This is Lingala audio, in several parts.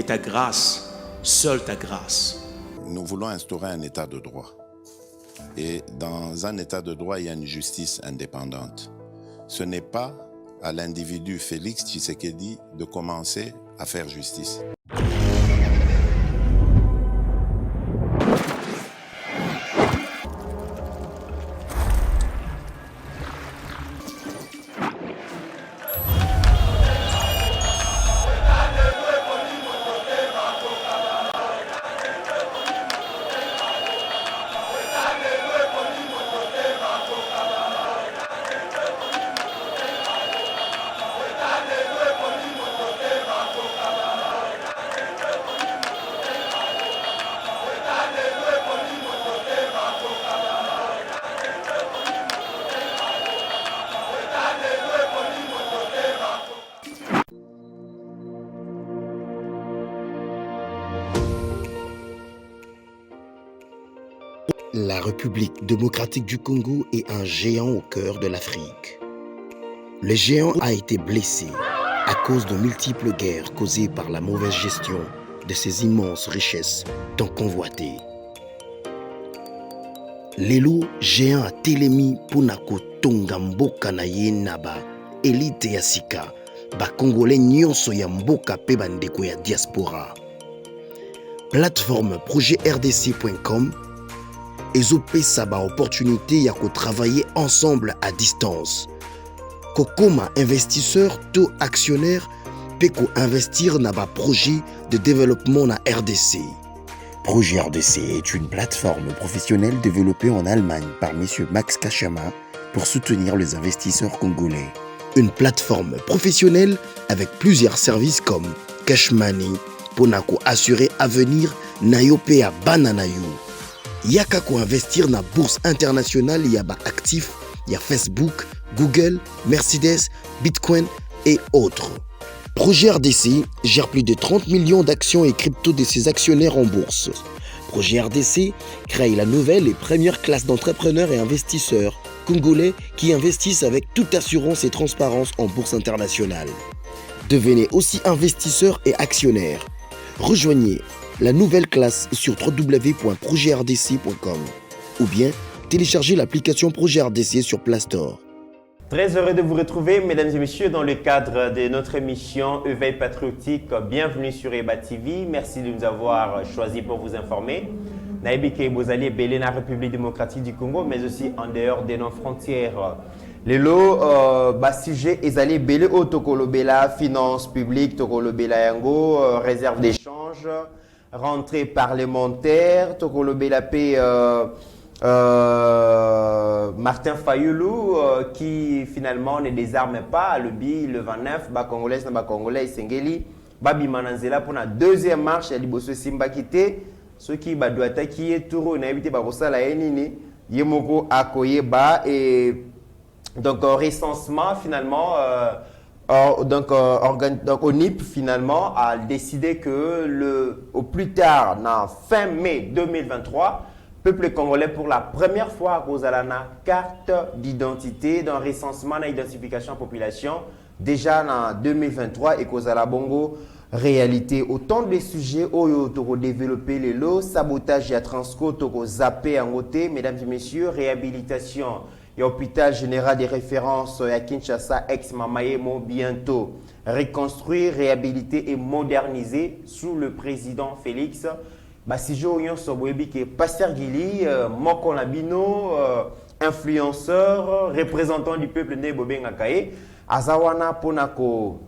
Ta grâce, seule ta grâce. Nous voulons instaurer un état de droit. Et dans un état de droit, il y a une justice indépendante. Ce n'est pas à l'individu Félix Tshisekedi de commencer à faire justice. La République démocratique du Congo est un géant au cœur de l'Afrique. Le géant a été blessé à cause de multiples guerres causées par la mauvaise gestion de ses immenses richesses tant convoitées. Lelo géant a telemi pona kotonga mboka na ye na ba élite ya sika ba congolais nyonso ya mboka pe bandeko ya diaspora. Plateforme projetrdc.com ezopesa ba opportunité ya ko travailler ensemble à distance. Kokoma investisseur to actionnaire pe ko investir na ba projet de développement na RDC. Projet RDC est une plateforme professionnelle développée en Allemagne par M. Max Kachama pour soutenir les investisseurs congolais. Une plateforme professionnelle avec plusieurs services comme Cash Money, Ponako assurer avenir Nayope à Bananayu. Yaka ko investir na bourse internationale yaba actifs, y a Facebook, Google, Mercedes, Bitcoin et autres. Projet RDC gère plus de 30 millions d'actions et crypto de ses actionnaires en bourse. Projet RDC crée la nouvelle et première classe d'entrepreneurs et investisseurs congolais qui investissent avec toute assurance et transparence en bourse internationale. Devenez aussi investisseur et actionnaire. Rejoignez la nouvelle classe sur www.projetrdc.com ou bien téléchargez l'application Projet RDC sur Play Store. Très heureux de vous retrouver, mesdames et messieurs, dans le cadre de notre émission Éveil patriotique. Bienvenue sur Eba TV. Merci de nous avoir choisi pour vous informer. Naïbike Bozali belé na République démocratique du Congo, mais aussi en dehors de nos frontières. Lelo sujet ezali belé au tokolobela finance publique, tokolobela yango réserve d'échange, rentrée parlementaire, tokolobela paix. Martin Fayoulou qui finalement ne désarme pas le 29 Congolais na Congolais Sengeli Babi Mananzela pour la deuxième marche à Liboso Simba Kité ceux qui doit attaquer Touro na évité Barosala Enini Yemoko Akoyeba et donc recensement finalement donc ONIP finalement a décidé que au plus tard fin mai 2023 peuple congolais pour la première fois à cause de la carte d'identité d'un recensement d'identification population déjà en 2023 et cause à la bongo réalité autant de sujets où toko développer les lots sabotage et transco toko zappé en côté mesdames et messieurs réhabilitation et hôpital général des références à Kinshasa ex Mamayemo bientôt reconstruire réhabiliter et moderniser sous le président Félix. Si je suis que Pasteur Gili, Moko Nabino, influenceur, représentant du peuple né Bobengakaye, Azawana Ponako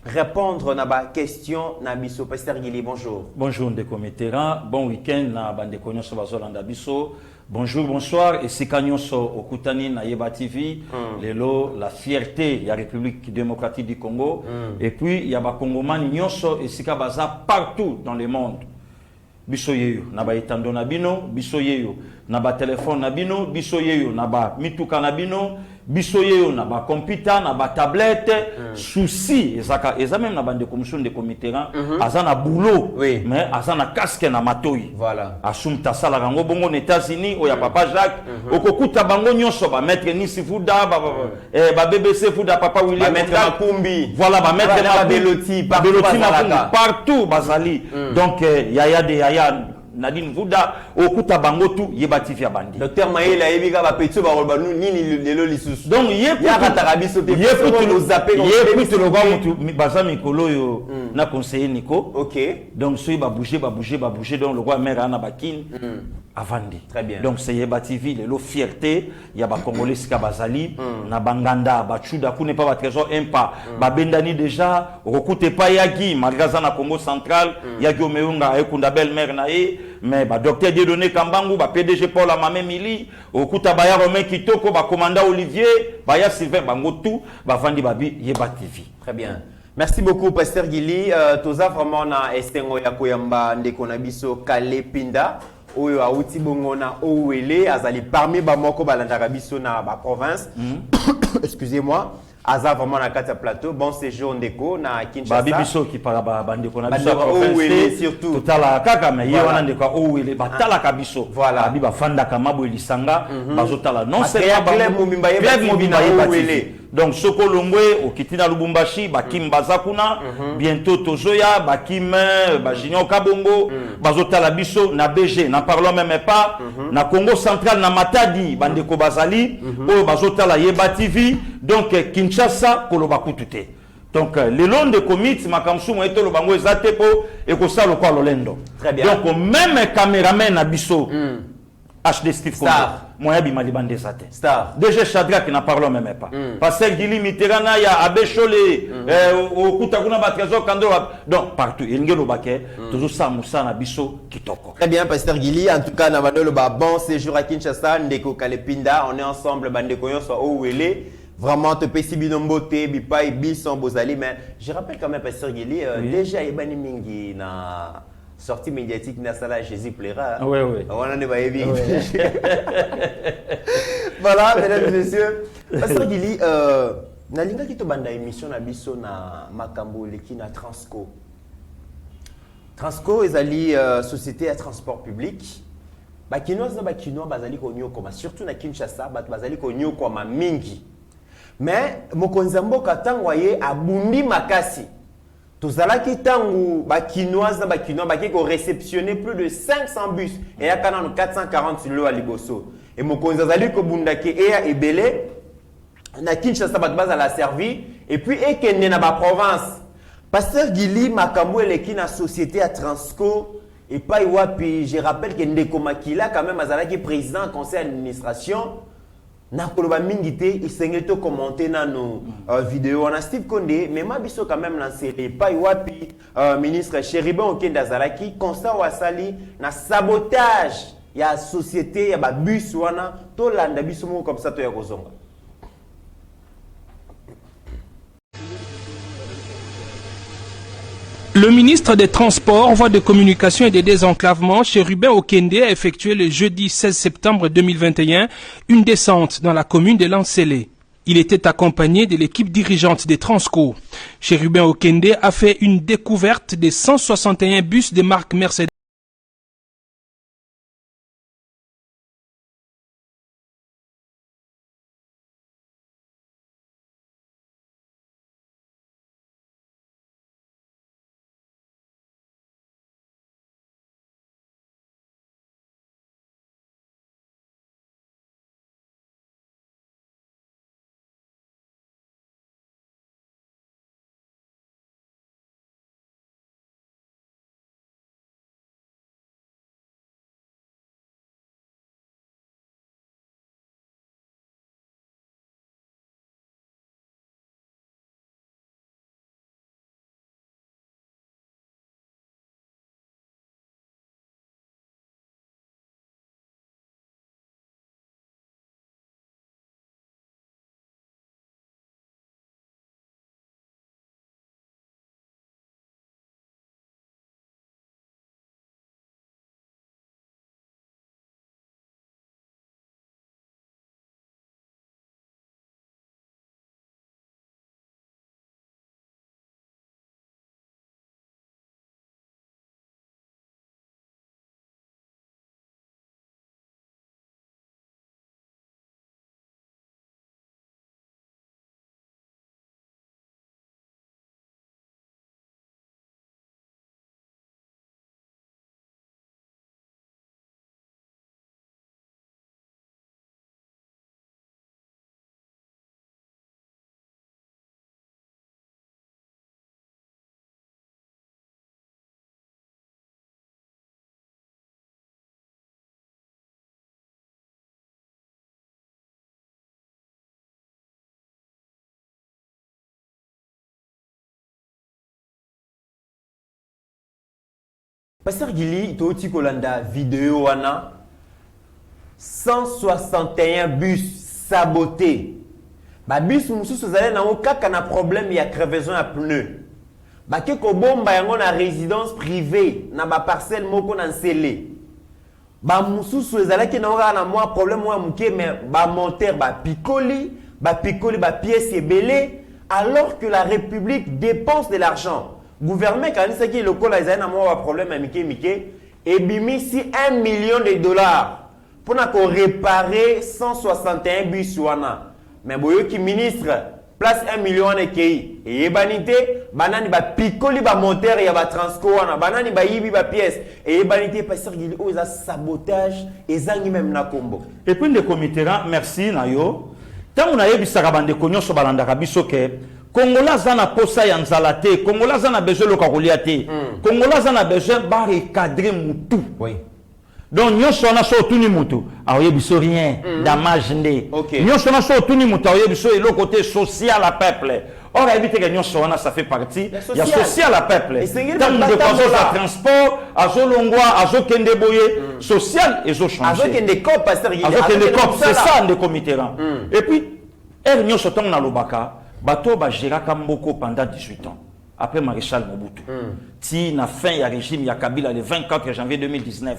répondre à la question Nabiso. Pasteur Gili, bonjour. Bonjour Ndeko Mitterrand, bon week-end na Bandeko Nyoso Bazolanda Biso. Bonjour, bonsoir et Sekanyoso Okutani na Yeba TV, Lelo, la fierté de la République démocratique du Congo. Et puis il y a ba Congomani Nyoso et Sikabaza partout dans le monde. Bisoyeyo, naba etando na bino, bisoyeyo. na ba téléphone na bino biso yeyo na ba mituka na bino biso yeyo na ba computer na ba tablette souci eza même na bande commission de comité aza na boulot mais aza na casque na matoi voilà asumta sala rango bongo na États-Unis o ya papa Jacques okokuta bango nyonso ba mettre Nisi Fuda ba BBC Fuda papa William ba mettre Makumbi voilà ba mettre na Beloti partout bazali donc yaya de yaya Nadine Fuda okuta bango tu yebati via bandi docteur Maïla yebika ba petio ba rolba nini lelo lisusu donc ya katarabiso te yekutu le gars mutu baza mikolo yo na conseiller Nico OK donc soy ba bouger donc le roi mère ana bakin avandi très bien donc c'est yebati vi lelo fierté ya ba congolais ska bazali na banganda ba chuda ku ne pas ba trésor impa ba bendani déjà okute pa yagi malgaza na Congo central yagi omeunga ekunda belle mère na e mais ba docteur Dieudonné Kambangu ba PDG Paul Amame Mili okuta ba ya Romain Kitoko ba commandant Olivier ba ya Sylvain bango tout ba vandi babi yebati vi très bien. Merci beaucoup, Pasteur Gili. Toza vraiment na estengo ya koyamba ndeko na biso Kale Pinda. Oyo auti bongo na Owele azali parmi ba moko balandaka biso na ba province. Excusez-moi. Aza vraiment na kata plateau. Bon séjour ndeko na Kinshasa. Ba biso ki para ba bandeko na biso Owele surtout. Totala kaka mais ye wana ndeko Owele batala ka biso. Voilà. Abi ba fanda kamabo elisanga bazotala non seulement Club Mobimba Owele. Donc Soko Longwe au Kitina Lubumbashi Bakim Bazakuna bientôt Tozoya Bakim Bajinyo Kabongo Bazota la biso na BG n'en parlons même pas na Congo central na Matadi Bandeko Bazali Bazota la Yeba TV donc Kinshasa Kolobakutute donc les longs de commits makamsu mo eto lobango ezatepo et ko salo kwa lolendo très bien donc même caméraman na biso HD Steve Star moya bimali bande zate Star déjà Shadrach qui n'en parlons même pas Pasteur Gili Mitterrand ya Abechole okuta kuna ba trésor kando donc partout ingelo bake toujours ça musa na biso kitoko très bien Pasteur Gili en tout cas na badolo ba bon séjour à Kinshasa ndeko Kale Pinda on est ensemble bandeko yo so Owele vraiment te pesi binombote bipai bison bozali mais je rappelle quand même Pasteur Gili déjà yebani mingi na sortie médiatique na sala Jésus plaira. Oui. On en est pas évident. Voilà, mesdames et messieurs. Pasteur Gili, na linga ki to banda émission na biso na makambo leki na Transco. Transco ezali société à transport public. Ba kinois na ba kinois bazali ko nyoko surtout na Kinshasa bazali ko nyoko ma mingi. Mais mokonzi mboka tango ye abundi makasi. Tozalaki tangu bakinoise na bakinois baki ko réceptionner plus de 500 bus et ya kana 440 lo à liboso et mokonzi azali ko bundaki e ya ebele na Kinshasa bat base à la servi et puis ekende na ba province Pasteur Gili makambo eleki na société à Transco et pas wapi je rappelle que Ndeko Makila quand même azalaki président conseil d'administration na koloba mingi te isengeli to commenter na no vidéo on a Steve Konde mais ma biso quand même lancé pas wapi ministre Chéribin Okende azalaki constat wasali na sabotage ya société ya ba bus wana to landa biso mo comme ça to ya kozonga. Le ministre des Transports, Voies de Communication et des Désenclavements, Chérubin Okende, a effectué le jeudi 16 septembre 2021 une descente dans la commune de Lansele. Il était accompagné de l'équipe dirigeante des Transco. Chérubin Okende a fait une découverte des 161 bus de marque Mercedes. Pasteur Gili, Toti Kolanda, vidéo wana 161 bus sabotés. Ba bus mususu zale na okaka na problème ya crevaison ya pneu. Ba ke ko bomba yango na résidence privée na ba parcelle moko na Nsele. Ba mususu ezalaki na oka na moi problème wa muke mais ba monteur ba picoli ba pièces ebele alors que la République dépense de l'argent. Gouvernement quand il le col a na moi problème à mike et bimisi $1 million pour na ko réparer 161 bus wana. Mais boyo ki ministre place 1 million de kei et ebanité banani ba picoli ba monteur ya ba transco wana banani ba yibi ba pièce et ebanité pasteur Gili o za sabotage ezangi même na kombo. Et puis le comité merci na yo tant on a yebisaka bande konyo so balandaka biso ke Congolais zana posa ya nzala te Congolais zana besoin lokakolia te Congolais zana besoin ba recadrer mutu. Oui. Donc nous sommes sur tout le monde, rien, damage né. Nous sommes sur tout le monde, le côté social à peuple. Or éviter que nous sommes ça fait partie. Il y a social à peuple. Tant de façon à transport, à Zolongwa, à Zokendeboye, social et zo changer. C'est ça le comité. Et puis nous sommes dans le Baka, bateau ba gérer Kamboko pendant 18 ans. Après Maréchal Mobutu. Si na fin ya régime ya Kabila le 24 janvier 2019,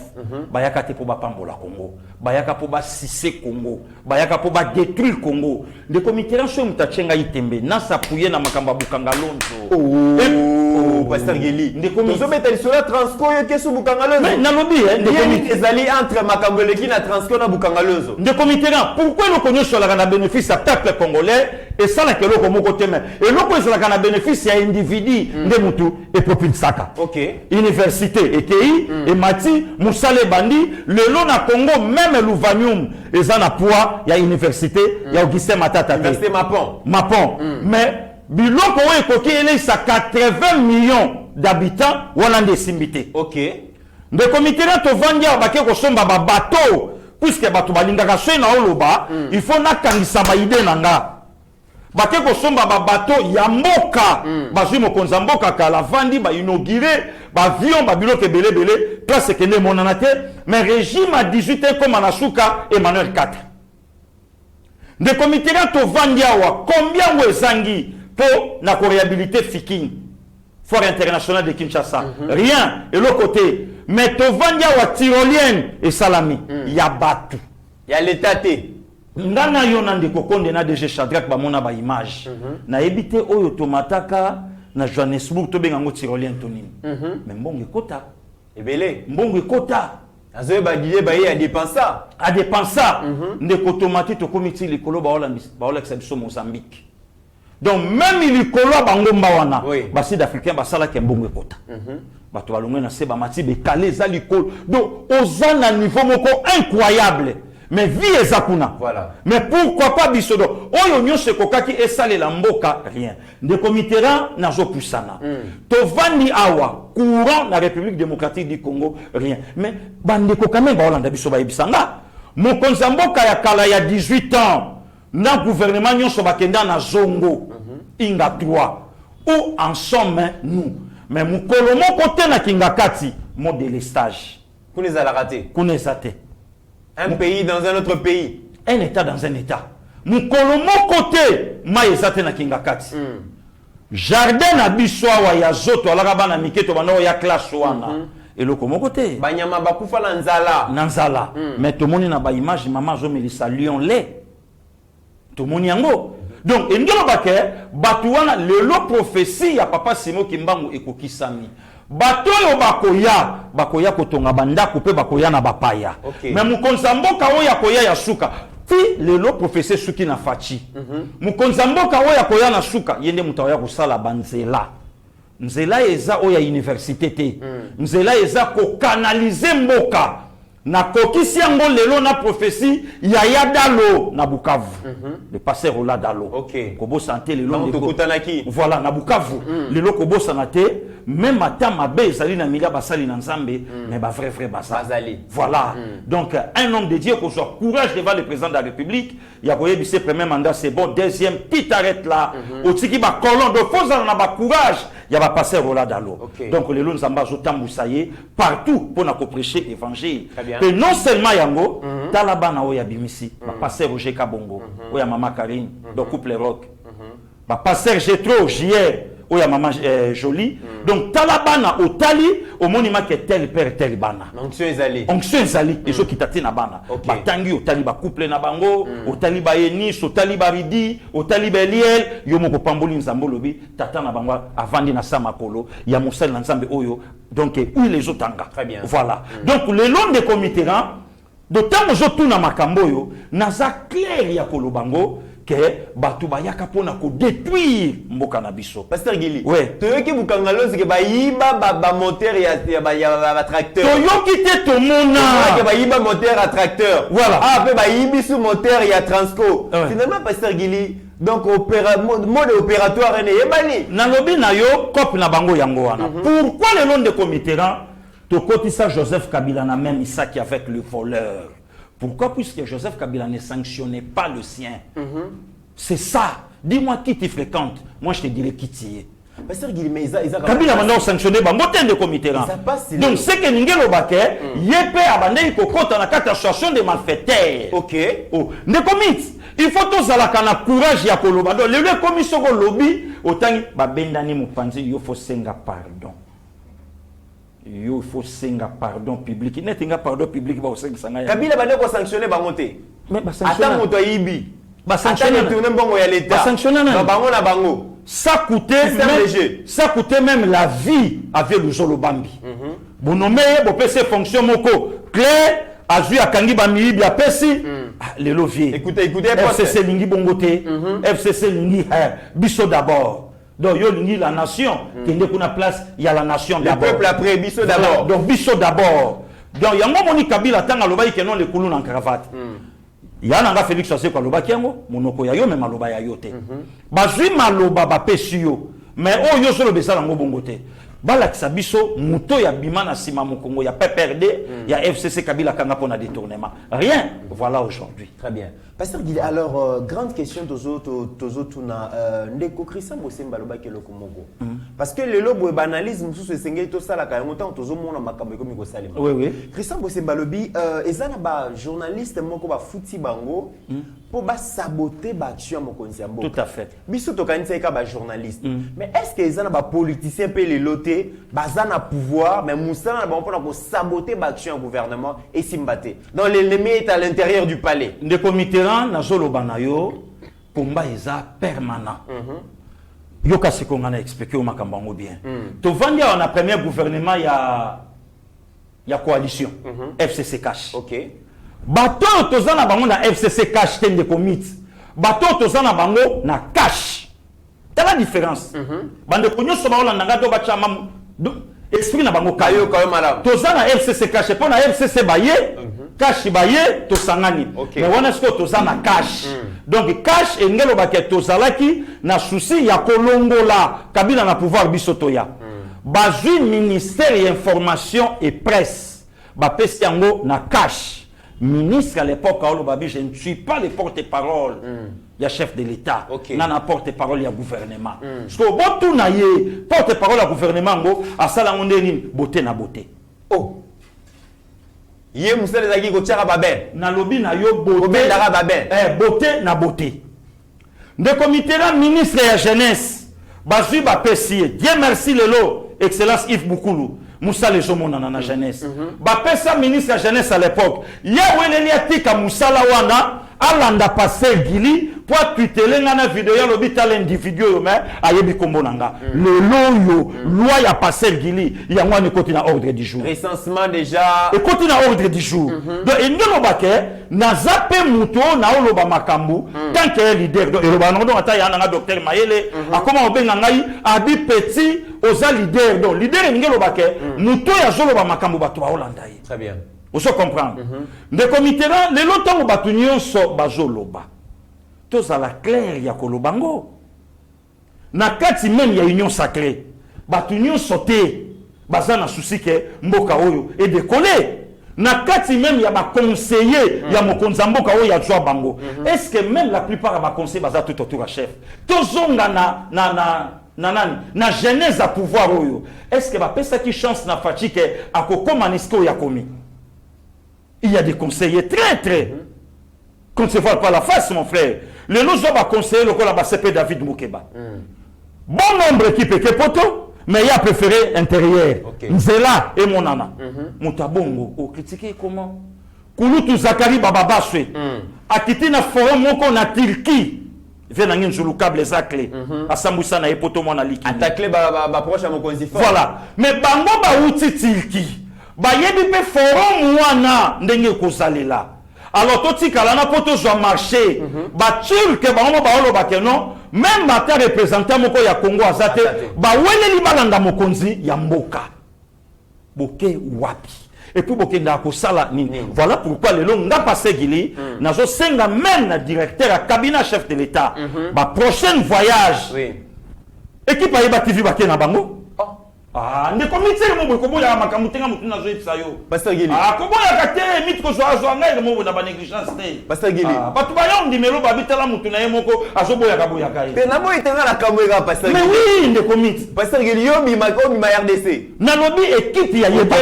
bayaka te po ba pambola Congo, bayaka po ba sisse Congo, bayaka po ba détruire Congo. De comité ranso mutachenga itembe na sapuye na makamba bukanga lonzo. Pasteur Gili. De comité mettre sur la transco yo kesu bukanga lonzo. Mais na lobi de comité ezali entre makambeleki na transco na bukanga lonzo. De comité pourquoi le connaît sur la bénéfice à peuple congolais et ça la kelo ko moko teme. Et loko ezala kana bénéfice ya individu de mutu et popule saka. OK. Université ETI et Mati Moussale Bandi le long na Congo même l'Uvanium et ça na poids il y a université il y a Augustin Matata Université Mapon mais biloko ekoki ele sa 80 millions d'habitants Walande Simbité. OK. De comité là to vandia bake ko somba ba bateau puisque bato balingaka so na oloba il faut na kanisa ba idée nanga bake ko somba ba bateau ya mboka bazui mokonza mboka kala vandi ba inaugurer ba avion ba biloko belé place que ne monana te mais régime à 18 ans comme Anasuka Emmanuel 4 de comité là to vandia wa combien wezangi pour na ko réhabiliter Fiking Fort international de Kinshasa rien et l'autre côté mais to vandia wa tyrolienne et Salami ya batu ya l'état té ngana yona ndeko konde na DG Shadrack bamona ba image na ebité oyo tomataka na Johannesburg to benga ngo tyrolien tonini mais mbongo ekota ebele mbongo ekota azoye ba guider ba ya dépensa ndeko tomati to komiti likolo ba ola biso Mozambique donc même likolo bangomba wana ba sud africain ba sala ke mbongo ekota bato balongwe na se ba mati be calé za likolo donc ozana niveau moko incroyable. Mais vie ezakuna. Voilà. Mais pourquoi pas bisodo? Oyo nyose kokaki esale la mboka rien. De comitéra nazo pusana. Tovani awa courant la République démocratique du Congo rien. Mais bande ko quand même ba Hollande biso ba ebisanga. Mokonza mboka ya kala ya 18 ans na gouvernement nyonso bakenda na zongo. Inga 3 ou en somme nous. Mais mukolo moko te na kingakati mo délestage. Kuneza la raté. Kuneza te. Un pays dans un autre pays. Un état dans un état. Mukolomo côté, maïzate na kingakati. Jardin na biswa wa ya zoto alaka bana miketo bana ya classe wana. Et le komo côté. Banyama bakufa na nzala. Nanzala. Mais tout monde na ba image maman zo melisa lion lait. Tout monde yango. Donc endolo bake batu wana lelo prophétie ya papa Simo Kimbangu ekokisami. Bato yo bakoya kotonga bandako pe bakoya na bapaya. Mais mukonza mboka oya koya ya suka ti lelo professeur suki na fachi. Mukonza mboka oya koya na suka yende mutawaya kusala banzela. Nzela eza oya université te. Nzela eza ko canaliser mboka na kokisi yango lelo na prophétie Yaya Dalo na Bukavu. Le pasteur Ola Dalo. OK. Kobo santé lelo ndeko. Voilà na Bukavu. Lelo kobo sanate même ata mabe ezali na milia basali na Nzambe mais ba vrai basali. Voilà. Donc un homme de Dieu qu'on soit courage devant le président de la République, il y a koyebise premier mandat c'est bon, deuxième petite arrête là. Otiki ba colon de faux na ba courage, il y a ba pasteur Ola Dalo. Donc lelo Nzamba zotambusaye partout pour na ko prêcher évangile. Et non seulement yango talabana oya bimisi, ba pasteur Roger Kabongo, oya mama Karine, donc couple rock. Ba pasteur Jetro JR oya mama Jolie. Donc talabana otali au monument que tel père tel bana. Onction ezali. Et ceux qui tati na bana. Batangi otali ba couple na bango, otali ba Enis, otali ba Ridi, otali ba Eliel, yo moko pamboli nzambo lobi, tata na bango avandi na samakolo, ya mosel na nzambe oyo. Donc où les otanga. Très bien. Voilà. Donc le long des comitéran, d'autant que je tourne à Makambo yo, naza clair ya kolobango. Que batu bayaka pona ko détruire mboka na biso. Pasteur Gili. Ouais. Toyoki bukangalozi ke bayiba ba moteur ya tracteur. Toyoki te to mona. Que bayiba moteur à tracteur. Voilà. Ah pe bayibi sous moteur ya Transco. Finalement Pasteur Gili, donc mode opératoire ene yebani. Nalobi na yo cop na bango yango wana. Pourquoi le nom de comitéran to kotisa Joseph Kabila na même Isaki avec le voleur? Pourquoi? Puisque Joseph Kabila ne sanctionnait pas le sien. C'est ça. Dis-moi qui tu fréquentes. Moi, je te dirais qui tu es. Pasteur Guillemets, Kabila a sanctionné le de comité. Donc, c'est que Ningelo Baké, Yépe Abandé, Kokota, la association des malfaiteurs. OK. Oh, ne commit. Il faut tous la courage ya Koloba. Donc, le commission de lobby, autant, Babendani Moupanzi, il faut senga pardon. Il faut senga pardon public. Il n'y a pas pardon public. Kabila va sanctionner Bangote. Mais attends, mon Ibi. Ça coûtait même la vie avec le Zolo Bambi. Bon nommé, bon PC fonction moko clair, azu akangi bami bi apesi les leviers. Écoutez, FCC lingi bongote, FCC lingi biso d'abord. Donc yo lingi la nation, qui n'est qu'une place, il y a la nation d'abord. Le peuple après biso d'abord. Donc biso d'abord. Donc yango moni Kabila tanga loba ke non le kuluna en cravate. Yana nga Félix Sase kwa loba kiango monoko ya yo me maloba ya yo te. Bazui maloba ba pesi yo. Mais o yo solo besala ngo bongote. Balakisa biso muto ya bimana sima mokongo ya PPRD, ya FCC Kabila kanga pona détournement. Rien. Voilà aujourd'hui. Très bien. Pasteur Guillet, alors grande question tozo na ndeko Christian Bosemba loba ke lokomogo. Parce que le lobo banalisme sous ce sengeli to sala ka ngotan tozo mona makambo ekomi ko salima. Oui. Christian Bosemba lobi ezana ba journaliste moko ba futi bango pour ba saboter ba action mokonzi mboka. Tout à fait. Biso to kanisa ka ba journaliste. Mais est-ce que ezana ba politicien pe les loter bazana pouvoir mais musana ba pona ko saboter ba action gouvernement et simbate. Dans l'ennemi est à l'intérieur du palais. Ndeko Mitterrand na zolo banayo combat eza permanent. Yoka se konga na expliquer au makambango bien. To vandi on a premier gouvernement ya coalition FCC cash. OK. Bato tozana bango na FCC cash tende commit. Bato tozana bango na cash. T'as la différence. Bande konyo so ba olanda do ba chama esprit na bango kayo malamu. Tozana FCC cash pour na FCC baye. Cash baye to sangani. Mais on est-ce que tozana cash. Donc cash engelo baké tozalaki na souci ya kolongola Kabila na pouvoir bisotoya. Bazui ministère information et presse. Ba pesi yango na cash. Ministre à l'époque je ne suis pas le porte-parole. Il y a chef de l'État. Nana porte-parole, il y a gouvernement. Parce que bon tout na ye porte-parole à gouvernement go à salamondeni beauté na beauté. Oh. Yé musele zaki ko tchara baben. Na lobi na yo beauté na baben. Beauté na beauté. De comité là ministre de la jeunesse. Bazui ba pesi. Dieu merci lelo excellence Yves Boukoulou. Moussa les hommes na na jeunesse. Ba pesa ministre de la jeunesse à l'époque. Ya weleli atika Moussa la wana alanda passer Gili pour tweeter na vidéo ya l'hôpital individu yo mais ayebi kombo nanga. Le loyo loi ya passer Gili ya ngwani koti na ordre du jour. Recensement déjà et koti na ordre du jour. Donc endelo bake na zape muto na oloba makambu tant que leader donc oloba non ata ya na docteur Mayele akoma obenga ngai abi petit oza leader donc leader ngelo bake muto ya zoloba makambu bato ba Holanda. Très bien. Oso comprendre. Ndeko Mitterrand, les longtemps batu nyonso bazoloba. Tozala clair ya kolobango. Na kati même ya union sacrée. Batu nyonso te baza na souci ke mboka oyo et décoller. Na kati même ya ba conseiller ya mokonza mboka oyo ya zwa bango. Est-ce que même la plupart ya ba conseiller baza tout autour à chef. Tozonga na genèse à pouvoir oyo. Est-ce que ba pesa ki chance na fachi ke akokoma nisko ya komi. Il y a des conseillers très qu'on ne se voit pas la face, mon frère. Les nous va conseiller le col CP David Moukeba. Bon nombre qui peut que poto, mais il a préféré intérieur. Nzela et mon nana. Moutabongo, oh, critiquer comment? Kouloutou Zakari Bababaswe. A quitté na forum moko na Turquie. Venangin sur le câble Zakle. A Samoussa na epoto mon aliki. Attaquer ba proche à mon consifor. Voilà. Mais bango ba outi Turquie. Ba yebi pe forum wana ndenge kozalela. Alors toti kalana poto zo marché. Ba turque bango ba olo ba kenon. Même mata représentant moko ya Congo azate. Ba wele li balanda mokonzi ya mboka. Boke wapi. Et puis boke nda ko sala nini. Voilà pourquoi le long nga passé gili nazo senga même na directeur à cabinet chef de l'état. Ba prochain voyage. Oui. Équipe ayeba TV ba na bango. Ah, ne comité mo ko ya makamutenga mutu na zo ipsayo. Pasteur Gili. Ah, ko boya kate mitko zo azo ngai mo na ba négligence te. Pasteur Gili. Ah, batu ba yo ndimelo ba bitala mutu na ye moko azo boya ka boya kai. Te na mo itenga la kamwega Pasteur Gili. Mais oui, ne comité. Pasteur Gili yo mi ma RDC. Na lobby équipe ya yeba.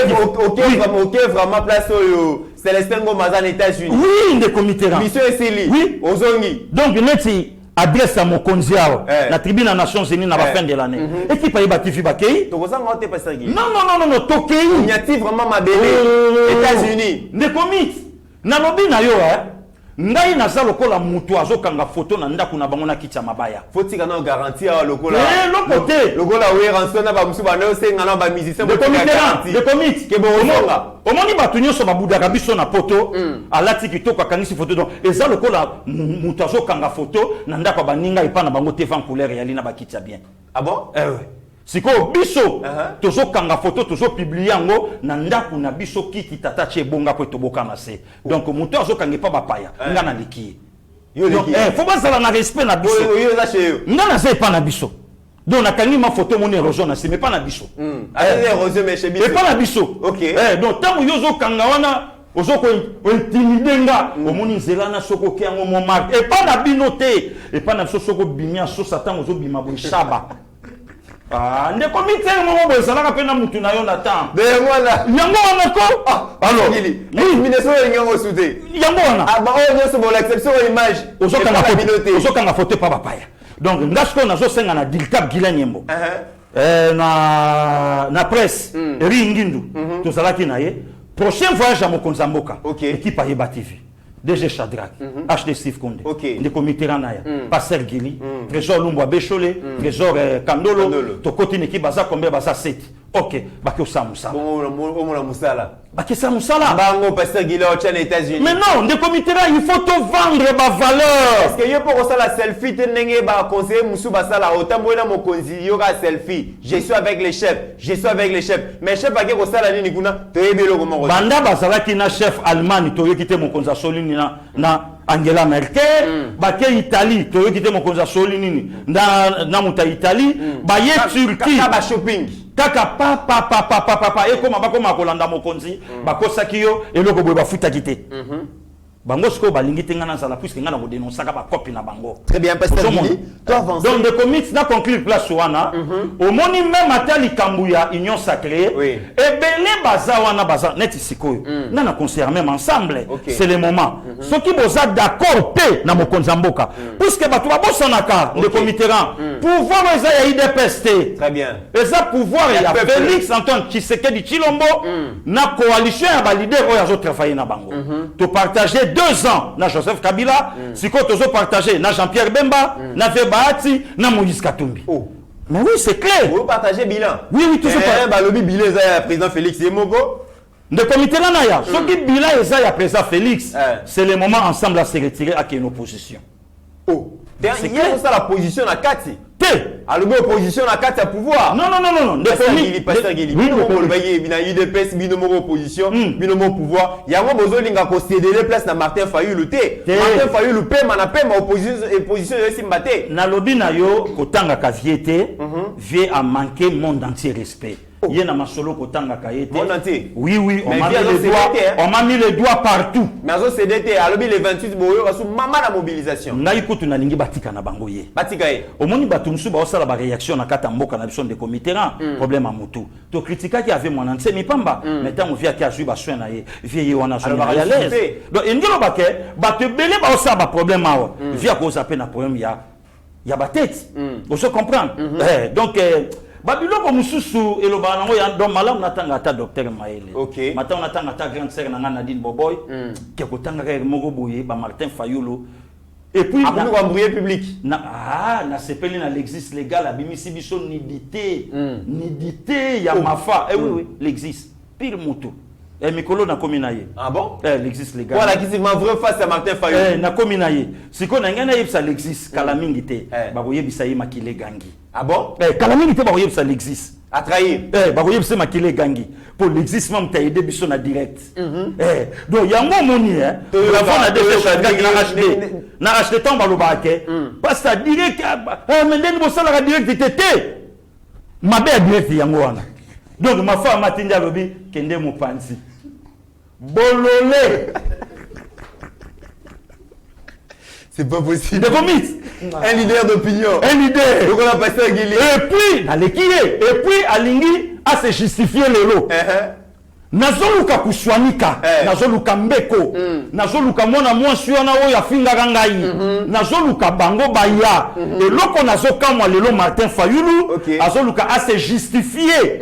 OK, vraiment place au Célestin Ngoma aux États-Unis. Oui, ne comité là. Mission Esili. Oui, Ozongi. donc neti adresse à mon conziao la tribune des Nations Unies na la fin de l'année. Équipe ayeba TV bakei. To kosa ngote Pasteur Gili. Non, tokei. Il y a vraiment ma bébé États-Unis. Ne comité. Na lobby na yo ngai naza lokola mutu azokanga photo na ndako na bango na kiti ya mabaya. Faut-il qu'on garantie à lokola. Le côté. Lokola we ransona ba musu ba no senga na ba musicien de comité. Ke bo zonga. Omoni batu nyonso babudaka biso na poto alati kitoko akangisi photo donc eza lokola mutu azokanga photo na ndako baninga ipana bango te van couleur ya lina bakiti ya bien. Ah bon? Eh ouais. Siko biso tozo kanga photo tozo publier yango na ndaku na biso kiti tata che bonga po toboka na se. Donc muto azo kanga pa bapaya nga na liki. Yo liki. Faut pas ça na respect na biso. Yo za che yo. Nga na se pa na biso. Donc na kangi ma photo mon érosion na se mais pas na biso. Érosion mais chez biso. Mais pas na biso. OK. Donc tant yo kanga wana ozo ko intimidenga omoni nzela na soko ke yango mo marque et pas na binoté et pas na soko bimia so satan ozo bima bo shaba. Ah, ne comité mo bo sala ka pena mutu na yo na temps. De voilà. Yango wana ko? Alors, l'élimination yango soudé. Yango wana. Ah bah on est sur l'exception image. Ozo kanga photo pa papaya. Donc ngasko nazo senga na dilkap gilenyembo. Na presse ringindu. To sala ki na ye. Prochain voyage à Mokonza Mboka. Équipe Ayeba TV. DG Shadrach, HD Steve Konde, de comité Ranaya, Passer Gili, Trésor Lumbo Bécholé, Trésor Kandolo, Tokoti Neki Baza Kombe Baza 7. Ok, Bakio Samoussa. Bon, la Moussala. Bakio Samoussa. Bango Passer Gili au Tchad États-Unis. Mais non, de comité là, il faut te vendre ma valeur. Est-ce que yo pour ça la selfie, tenenge ba conseiller Moussou Basala, autant moi mon conseiller yo ga selfie. Je suis avec les chefs, Mais chef ba ke ko sala nini kuna, to yebelo comment. Banda Basala ki na chef allemand, to yo kité mon konza solini na Angela Merkel, baké Italie, to yo kité mon konza solini na muta Italie, ba ye Turquie. Ba shopping. Kaka papa et comme bakoma kolanda mokonzi bakosaki yo eloko boye bafuta kite bango siko balingi tenga na sala puisque ngana ko dénoncer ka ba copie na bango. Très bien Pasteur Gili. Donc de commit na conclure place wana au moni même atali kambuya union sacrée et belé baza wana baza net sikoyo na concert même ensemble c'est le moment ceux qui boza d'accord pe na mokonza mboka puisque batu ba bosanaka de comité rang pouvoir eza ya IDPST. Très bien. Eza pouvoir ya Félix Antoine Tshisekedi Tshilombo na coalition ya ba leader oyo azo travailler na bango to partager 2 ans na Joseph Kabila siko tozo partager na Jean-Pierre Bemba na Febahati na Moïse Katumbi. Mais oui, c'est clair. Vous partagez bilan. Oui, tout ça. Bah le bilan est président Félix Yemoko. Le comité là naya, ce qui bilan est président Félix, c'est le moment ensemble à se retirer à une opposition. Il y a ça la position à Kati. Alors opposition à 4 pouvoir. Non. Pasteur Guili. UDPS binomo opposition, binomo pouvoir. Il y a un besoin de céder les places na Martin Fayulu té. Martin Fayulu paie ma opposition de Simbate. Na lobi na yo kotanga kaviete vient à manquer monde entier respect. Il y a un solo kotanga kayete. Monde entier. Oui, on m'a mis les doigts partout. Mais à CDT, alors les 28 boyo va sous maman la mobilisation. Ngai kutu na lingi batika na bango ye. Batika ye. Omoni batumsu ba osala ba réaction na kata mboka na biso de comité problème à mutu. To critica qui avait mon ancien mi pamba, mais tant via qui a joué ba soin na ye, vie wana so na l'aise. Donc ngelo ba ke ba te belé ba osala ba problème awa. Via ko sa na problème ya ba tête. On se comprend. Donc Babylon mususu eloba nango ya donc malamu natanga ata docteur Maele. OK. Matin natanga ata grande sœur na Nadine Boboy qui kotanga ka moko boye ba Martin Fayulu. Et puis après on embrouillé public. Na sepeli na l'existe légal abimisi biso nidité. Nidité ya mafa. Oui, l'existe. Pire moto. Mikolo na kominaye. Ah bon? L'existe légal. Voilà qui c'est ma vraie face à Martin Fayulu. Na kominaye. Siko na ngana yebisa l'existe kala mingi te. Ba koyebisa ye makile gangi. Ah bon? Kala mingi te ba koyebisa l'existe. À trahir. Ba koyebisa makile gangi. Pour l'existe même ta aider biso na direct. Donc yango moni la fois na deux na acheté tant baloba ke. Parce que direct mais ndeni bo sala direct tete. Mabe direct yango wana. Donc ma femme m'a tindia lobi kende mo pansi. Bololé. C'est pas possible. De comics. Un leader d'opinion. Un leader. Donc on a passé à Guili. Et puis, et puis Alingi a se justifié le lot. Nazoluka kuswanika, nazoluka mbeko, nazoluka mona mwasi wana oyo afingaka ngai, nazoluka bango baya. Et loko nazoka moi lelo Martin Fayulu, azoluka a se justifier.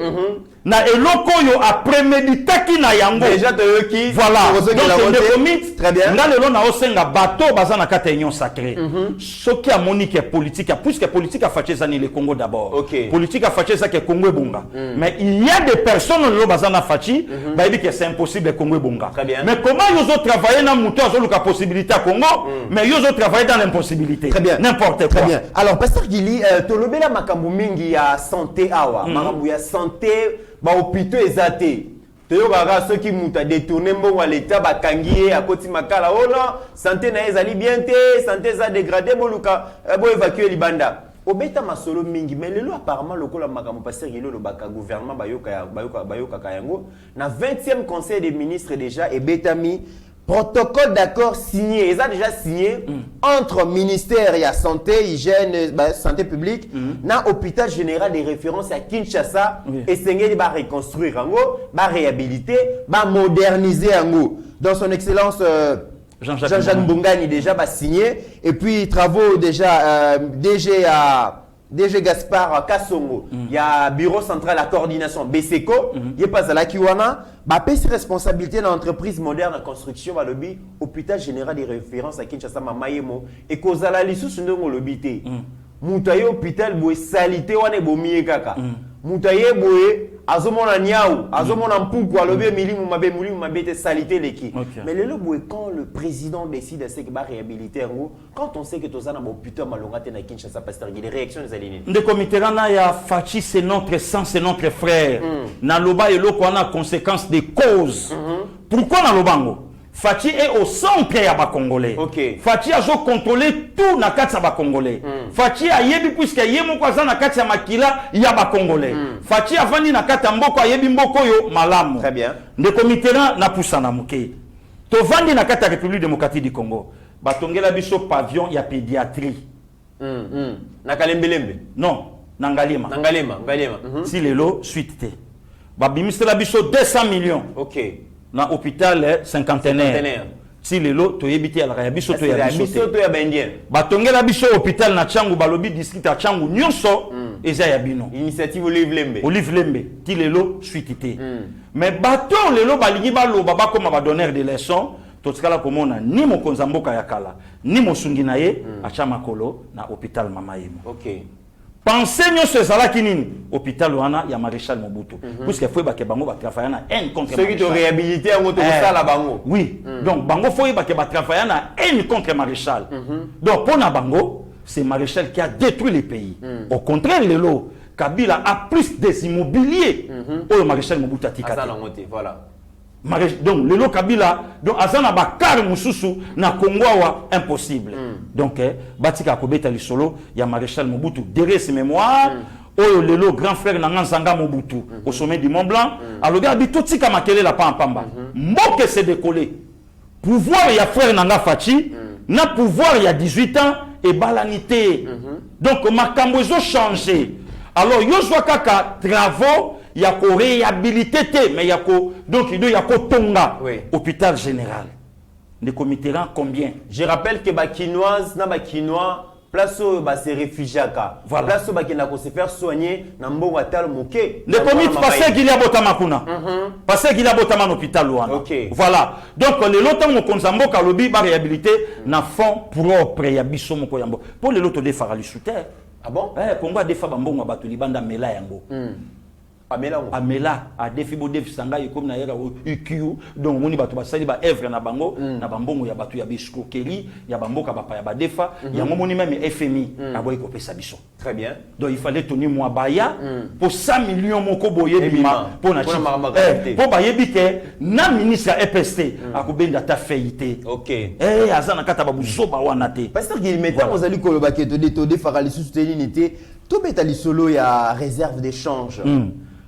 Na eloko yo a prémédité qui na yango. Déjà de qui? Voilà. Donc le commit. Très bien. Nga lelo na osenga bateau baza na kata union sacrée. Ce qui a monique politique, puisque politique a fait ça ni le Congo d'abord. Politique a fait ça que Congo bonga. Mais il y a des personnes lelo baza na fachi, ba dit que c'est impossible Congo bonga. Très bien. Mais comment ils ont travaillé dans muto azoluka possibilité à Congo, mais ils ont travaillé dans l'impossibilité. Très bien. N'importe quoi. Très bien. Alors pasteur Guili, tolobela makambo mingi ya santé awa, makambo ya santé ba hôpitaux ezate. Toyokaka ceux qui muta détourné mbongo à l'état bakangi à koti makala oh non, santé na ezali bien te, santé za dégradé boluka bo évacuer libanda. Obeta masolo mingi mais lelo apparemment lokola makambo pasteur Guili lo baka gouvernement bayoka kayango na 20e conseil des ministres déjà et betami protocole d'accord signé, ils ont déjà signé entre ministère et santé, hygiène, santé publique, na hôpital général de référence à Kinshasa, et Sengeli va reconstruire en gros, va réhabiliter, va moderniser en gros. Dans son excellence Jean-Jacques Mbungani déjà va signer, et puis travaux déjà DG Gaspard Kassongo, il y a bureau central à coordination BSECO, il y a pas à la Kiwana, bah pèse responsabilité dans l'entreprise moderne en construction à lobby hôpital général de référence à Kinshasa Mamayemo et kozala lisu sundongo lobité. Mutaye hôpital boye salité wane bomiye kaka. Mutaye boye azomona niaou, azomona mpuku alobi milimu mabe te salité leki. Mais le boye quand le président décide de se que ba réhabiliter en gros, quand on sait que tozana ba hôpital malonga te na Kinshasa pasteur Guili, les réactions des alignées. De comité na ya Fachi c'est notre sang, c'est notre frère. Na loba eloko wana conséquence des causes. Pourquoi na lobango? Fachi est au centre ya ba Congolais. Fachi a contrôlé tout na kati ya ba Congolais. Fachi a yebi puisque yemo kwa za na kati ya makila ya ba Congolais. Fachi a vandi na kati ya mboko a yebi mboko yo malamu. Très bien. De comité na poussa na muke. To vandi na kati ya République démocratique du Congo. Ba tongela biso pavillon ya pédiatrie. Na Kalembelembe. Non, na Ngalema. Ngalema. Si lelo suite te. Ba bimisela biso 200 millions. Na hôpital cinquantenaire. Si lelo to yebiti ala ya biso to ya biso to ya bendien. Batongela biso hôpital na Changu balobi district ya Changu nyonso eza ya bino. Initiative Olive Lembe. Ti lelo suite. Mais bato lelo balingi baloba ba comme ba donneur de leçons totikala komona ni mokonza mboka ya kala ni mosungi na ye acha makolo na hôpital Mamayemo. Pensez nyonso ezalaki nini hôpital wana ya Maréchal Mobutu puisque faut ba ke bango ba travailler na haine contre ceux qui ont réhabilité en auto sala bango. Oui. Donc bango faut ba ke ba travailler na haine contre Maréchal. Donc pour na bango c'est Maréchal qui a détruit le pays. Au contraire, Lelo, Kabila a plus des immobiliers. Oh, le Maréchal Mobutu Atikate. Voilà. Donc, Lelo Kabila, donc, Azana Bakar Moussousou, na Congo, impossible. Donc, Batika Kobeta Lisolo, il y a Maréchal Mobutu, derrière ses mémoires. Oh, Lelo, grand frère Nanganzanga Mobutu, au sommet du Mont Blanc. Alors, regarde, tout ce qui a la Pamba. Moke s'est décollé. Pouvoir, il y a frère Nanga Fachi. Na pouvoir, il y a 18 ans. Et balanité. Donc, Makambo, ils ont changé. Alors, il y a des travaux, il y a des réhabilités, mais il y a donc il y a Tonga, hôpital général. Les comités combien? Je rappelle que les Quinoises, les Quinois, place où se réfugiés, place où ils se faire soigner, dans le moké. Les comités passent qu'il y a Botamakuna. Passent qu'il y a Botaman hôpital. Voilà. Donc, les lots où Konzambo Kalobi va réhabiliter dans fond propre. Il y a Bisso Mokoyambo. Pour les lots de Farali Souter. Ah bon? Congo a des Fabambo Batuli Banda Mela Yango. Amela a défi bo défi sanga comme na yera UQ donc moni batu basali ba evre na bango na bambongo ya batu ya biscroquerie ya bamboka bapa ya badefa ya moni même FMI aboy ko pesa biso. Très bien. Donc il fallait tenir moi baya pour 100 millions moko boye bima pour na pour ba yebike na ministre EPST akobenda ta faillite. OK. Azana kata ba buzoba wana te. Parce qu'il mettait ozali koloba ke to de farali soutenité to betali solo ya réserve d'échange.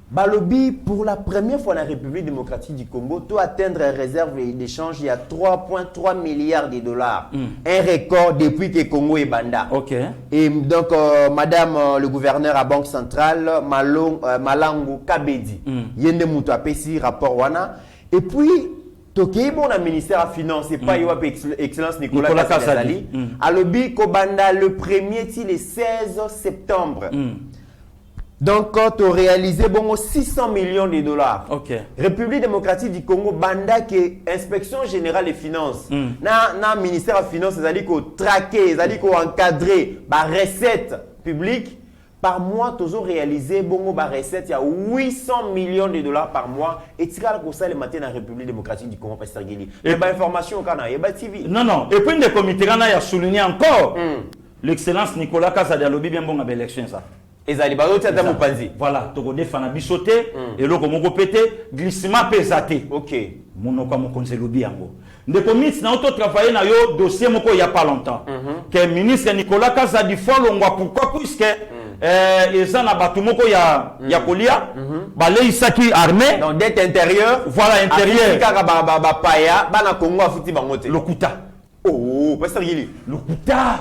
Balobi, pour la première fois dans la République démocratique du Congo, tu atteindre une réserve d'échange, il y a 3,3 milliards de dollars. Un record depuis que Congo est banda. OK. Et donc, madame le gouverneur à Banque centrale, Malango Kabedi, Yende Moutou Apesi, rapport Wana. Et puis, Tokei bon le ministère des Finances et pas Excellence Nicolas Kassazali. Alobi Kobanda le 1er le 16 septembre. Donc, quand on réalisé bon 600 millions de dollars. OK. République démocratique du Congo, banda que inspection générale des finances. Na ministère des Finances, ils ko traquer, ils ko encadrer ba recette publique par mois toujours réalisé bon ba recette il y a 800 millions de dollars par mois et tika ko ça le matin na République démocratique du Congo pasteur Guili. Et ba information kana et ba TV. Non, et puis le comité kana a souligné encore l'excellence Nicolas Kassazali bien bon à l'élection ça. Voilà, tu fana bisoté et le comme pété glissement pesaté. OK. Monoko mo konselobi yango. Ndeko mitsi na auto travailler na yo dossier moko il y a pas longtemps. Que ministre Nicolas Kassazali folongwa pourquoi puisque eza na batu moko ya kolia balé isaki armée donc dette intérieure voilà intérieur ba paya bana Congo afuti bangote. Lokuta. Oh, pasteur Guili.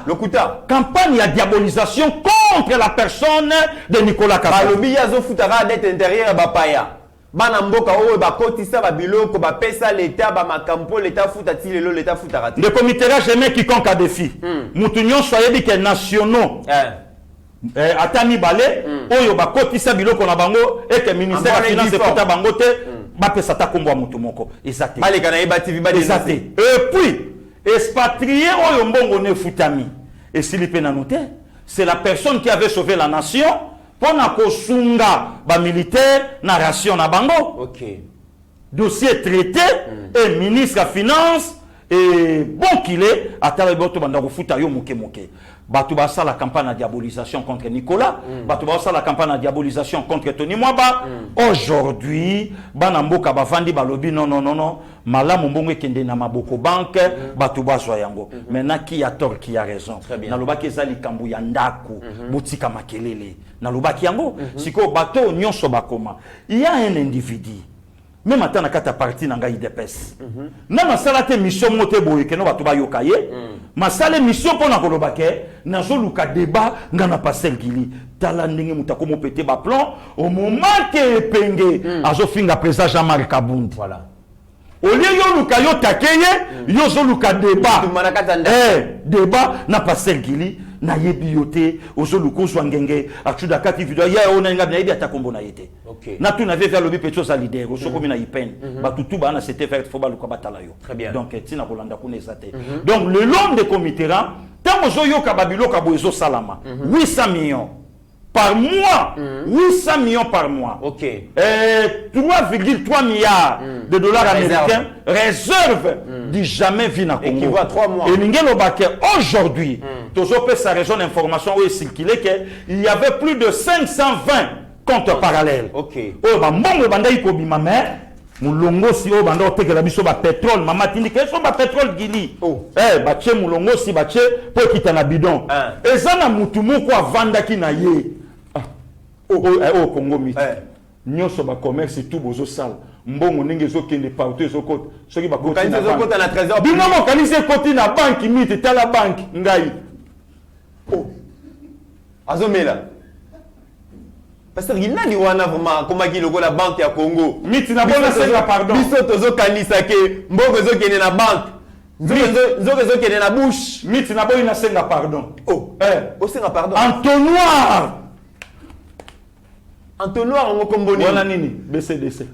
Lokuta. Campagne de diabolisation contre la personne de Nicolas Kassazali. Balobi yazo futara dette intérieure ba paya. Bana mboka oyo ba kotisa ba biloko ba pesa l'état ba makampo l'état futati lelo l'état futara. Le comité jamais quiconque a défi. Mutunyon soyez dit que nationaux. Atani balé oyo ba kotisa biloko na bango et que ministère des finances pota bango te ba pesa ta kombo mutu moko. Ezate. Bale kana eba TV ba ezate. Et puis expatrié oyo mbongo ne futami. Et s'il peut noter, c'est la personne qui avait sauvé la nation pour na kosunga ba militaire na ration na bango. OK. Dossier traité et ministre des Finances et bon qu'il est à Taraboto bandako futa yo moke moke. Batu basa la campagne de diabolisation contre Nicolas, batu basa la campagne de diabolisation contre Tony Mwaba. Aujourd'hui, banamboka bavandi balobi non, malamu mbongo kende na maboko banque, batu baswa yango. Maintenant qui a tort, qui a raison. Na lobaki ezali kambu ya ndaku, botika makelele. Na lobaki yango, siko bato nyonso bakoma. Il y a un individu même attends na kata parti na ngai IDPS. Na masala te mission mote boye ke no batu ba yokaye. Masala mission pona koloba ke na zoluka débat ngana passer Guili. Tala ndenge mutako mo pété ba plan au moment que penge azofinga président Jean-Marc Kabundi. Voilà. Au lieu yo luka yo takeye, yo zoluka débat. Débat na passer Guili. Na yebi yote ozoluko swangenge achuda kati video ya ona nga na yebi atakombo na yete. OK. Na tu n'avais vers le but petso sa leader osoko mina ipen batutu ba na c'était faire faut ba luka batala yo. Très bien. Donc tina kolanda kuna ezate. Donc le long des comités tant ozo yoka babilo ka boezo salama 800 millions par mois, 800 millions par mois. Ok. 3,3 milliards de dollars américains, réserve du jamais vu dans Congo. Équivaut à 3 mois. Et Ningelo Baké, aujourd'hui, sa région d'information où il circulait qu'il y avait plus de 520 comptes parallèles. Ok. Oh, bah, mon banda y kobi ma mère. Moulongo si o banda oteke la biso ba pétrole mama tindi ke so ba pétrole gili ba che moulongo si ba che po kita na bidon eza na mutu moko avanda ki na ye Congo mi nyonso ba commerce tout bozo sala mbongo ndenge zo kende partout zo kota soki ba kota na kota na trésor bino mo kanise koti na banque miti tala banque ngai azomela. Parce qu'il n'a ni wana vraiment comme qui logo la banque ya Congo. Miti na bona senga pardon. Biso tozo kanisa ke mboko zo kene na banque. Zo kene na bouche. Miti na bona senga pardon. O senga pardon. Entonnoir. Entonnoir ngo komboni. Wana nini BCDC.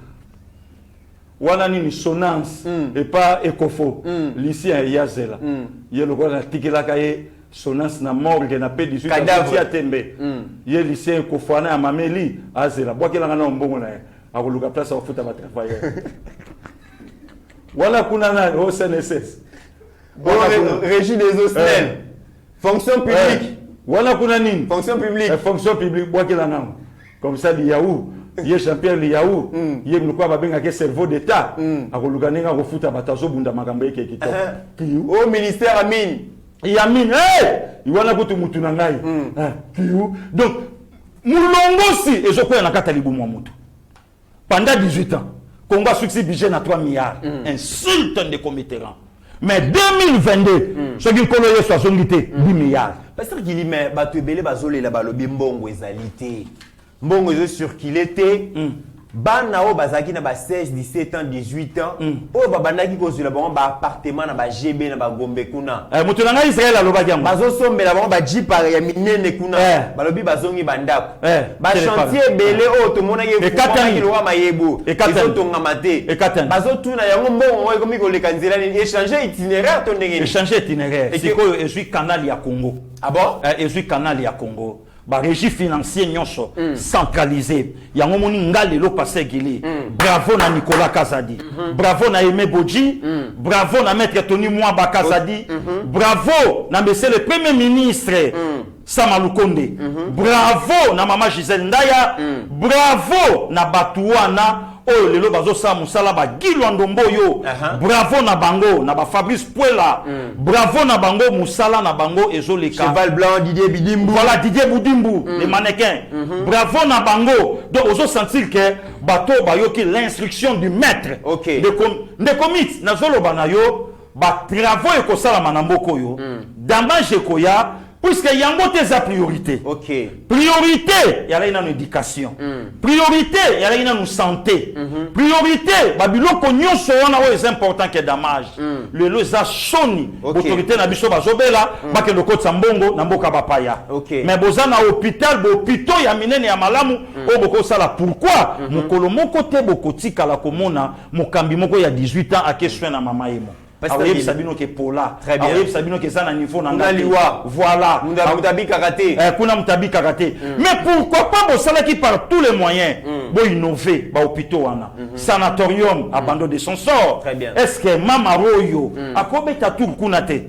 Wana nini sonance et pas Ecofo. Lycée Yazela. Ye logo na tikela kaye sonance na morgue na P18 cadavre ya tembe ye lycée kofana ya mameli azela bwakela ngana mbongo na akoluka place afuta ba travailler wala kuna na au CNSS régie des hostels fonction publique wala kuna nini fonction publique bwakela ngana comme ça li yaou ye Jean-Pierre Liaou ye mlikuwa babenga ke cerveau d'état akoluka nenga kofuta batazo bunda makambo yake kitoko au ministère Amine Yamine, il y a un mutu na ngai. Donc, moulongo si, et je crois que Katalibu Mouamoutou. Pendant 18 ans, Congo a succès budget à 3 milliards. Insulte de Comitérant. Mais 2022, ce qui est 70 10 milliards. Parce que dit, mais tu es belé, bazole, la balobi, mbongo, ezalité. Mbongo, ezalité. Bana o bazaki na ba 16, 17 ans, 18 ans. O babandaki kozula ba appartement na ba GB na ba Gombe kuna. Mutu na Israël aloba jango. Bazo sombela ba jeep ya minene kuna. Balobi bazongi bandako. Ba chantier belé o to mona ye Katani lo wa mayebo. Ezo tonga mate. Bazo tuna yango mbongo o komi ko lekanzela ni échanger itinéraire to ndenge. Échanger itinéraire. Siko ezui canal ya Congo. Ah bon? Ezui canal ya Congo. Ba régie financier nyonso centralisé yango moni ngale lo passé gili bravo na Nicolas Kazadi bravo na Aimé Bodji bravo na maître Tony Mwamba Kazadi bravo na monsieur le premier ministre Sama Lukonde bravo na mama Gisèle Ndaya bravo na Batuana oyo lelo bazo sa musala ba Gilwando Mboyo bravo na bango na ba Fabrice Puela bravo na bango musala na bango ezoleka Cheval Blanc Didier Bidimbu voilà Didier Boudimbu les mannequins bravo na bango donc ozo sentir que bato bayoki l'instruction du maître de commit na zolo banayo ba travaux e ko sala manamboko yo damage koya puisque yango te za priorité. Priorité, il y a une éducation. Priorité, il y a une santé. Priorité, babiloko nyonso wana o est important que damage. Le loza soni autorité na biso bazobela ba ke lokotsa mbongo na mboka bapaya. Mais bozana hôpital, hôpitaux ya minene ya malamu o boko sala pourquoi mokolo moko te bokotika la komona mokambi moko ya 18 ans akeswe na mama yemo. Aoyebi Sabino ke pola. Aoyebi Sabino ke ça na niveau na ngaliwa. Voilà. Mutabi karaté. Kuna mutabi karaté. Mais pourquoi pas bosala qui par tous les moyens bo innover ba hôpitaux wana. Sanatorium abandon de son sort. Est-ce que mama royo akobeta tout kuna te?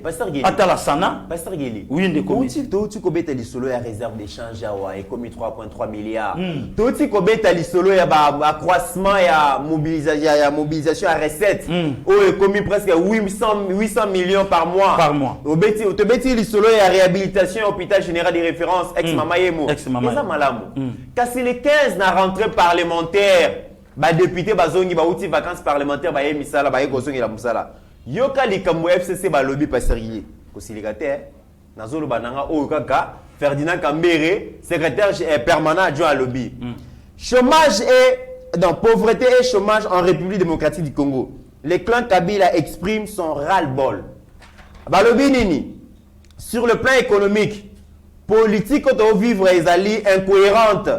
Atala sana. Pasteur Geli. Oui ndeko. Toti kobeta li solo ya réserve d'échange wa ekomi 3.3 milliards. Toti kobeta li solo ya ba accroissement ya mobilisation à recette. O ekomi presque 800 millions par mois. Au Beti, il solo et réhabilitation à l'hôpital général de référence ex-mama Yemo. Ex-mama. Quand c'est les 15 na rentrée parlementaire, ba député bazongi ba outi vacances parlementaires ba yemi sala ba yekozongi la musala. Yoka likambo FCC ba lobby pasterier. Ko silikataire nazolo bananga o kaka Ferdinand Kambere, secrétaire permanent adjoint à lobby. Chômage et pauvreté et chômage en République démocratique du Congo. Les clans Kabila expriment son ras-le-bol. Balobi nini, sur le plan économique, politique au vivre les alliés incohérentes,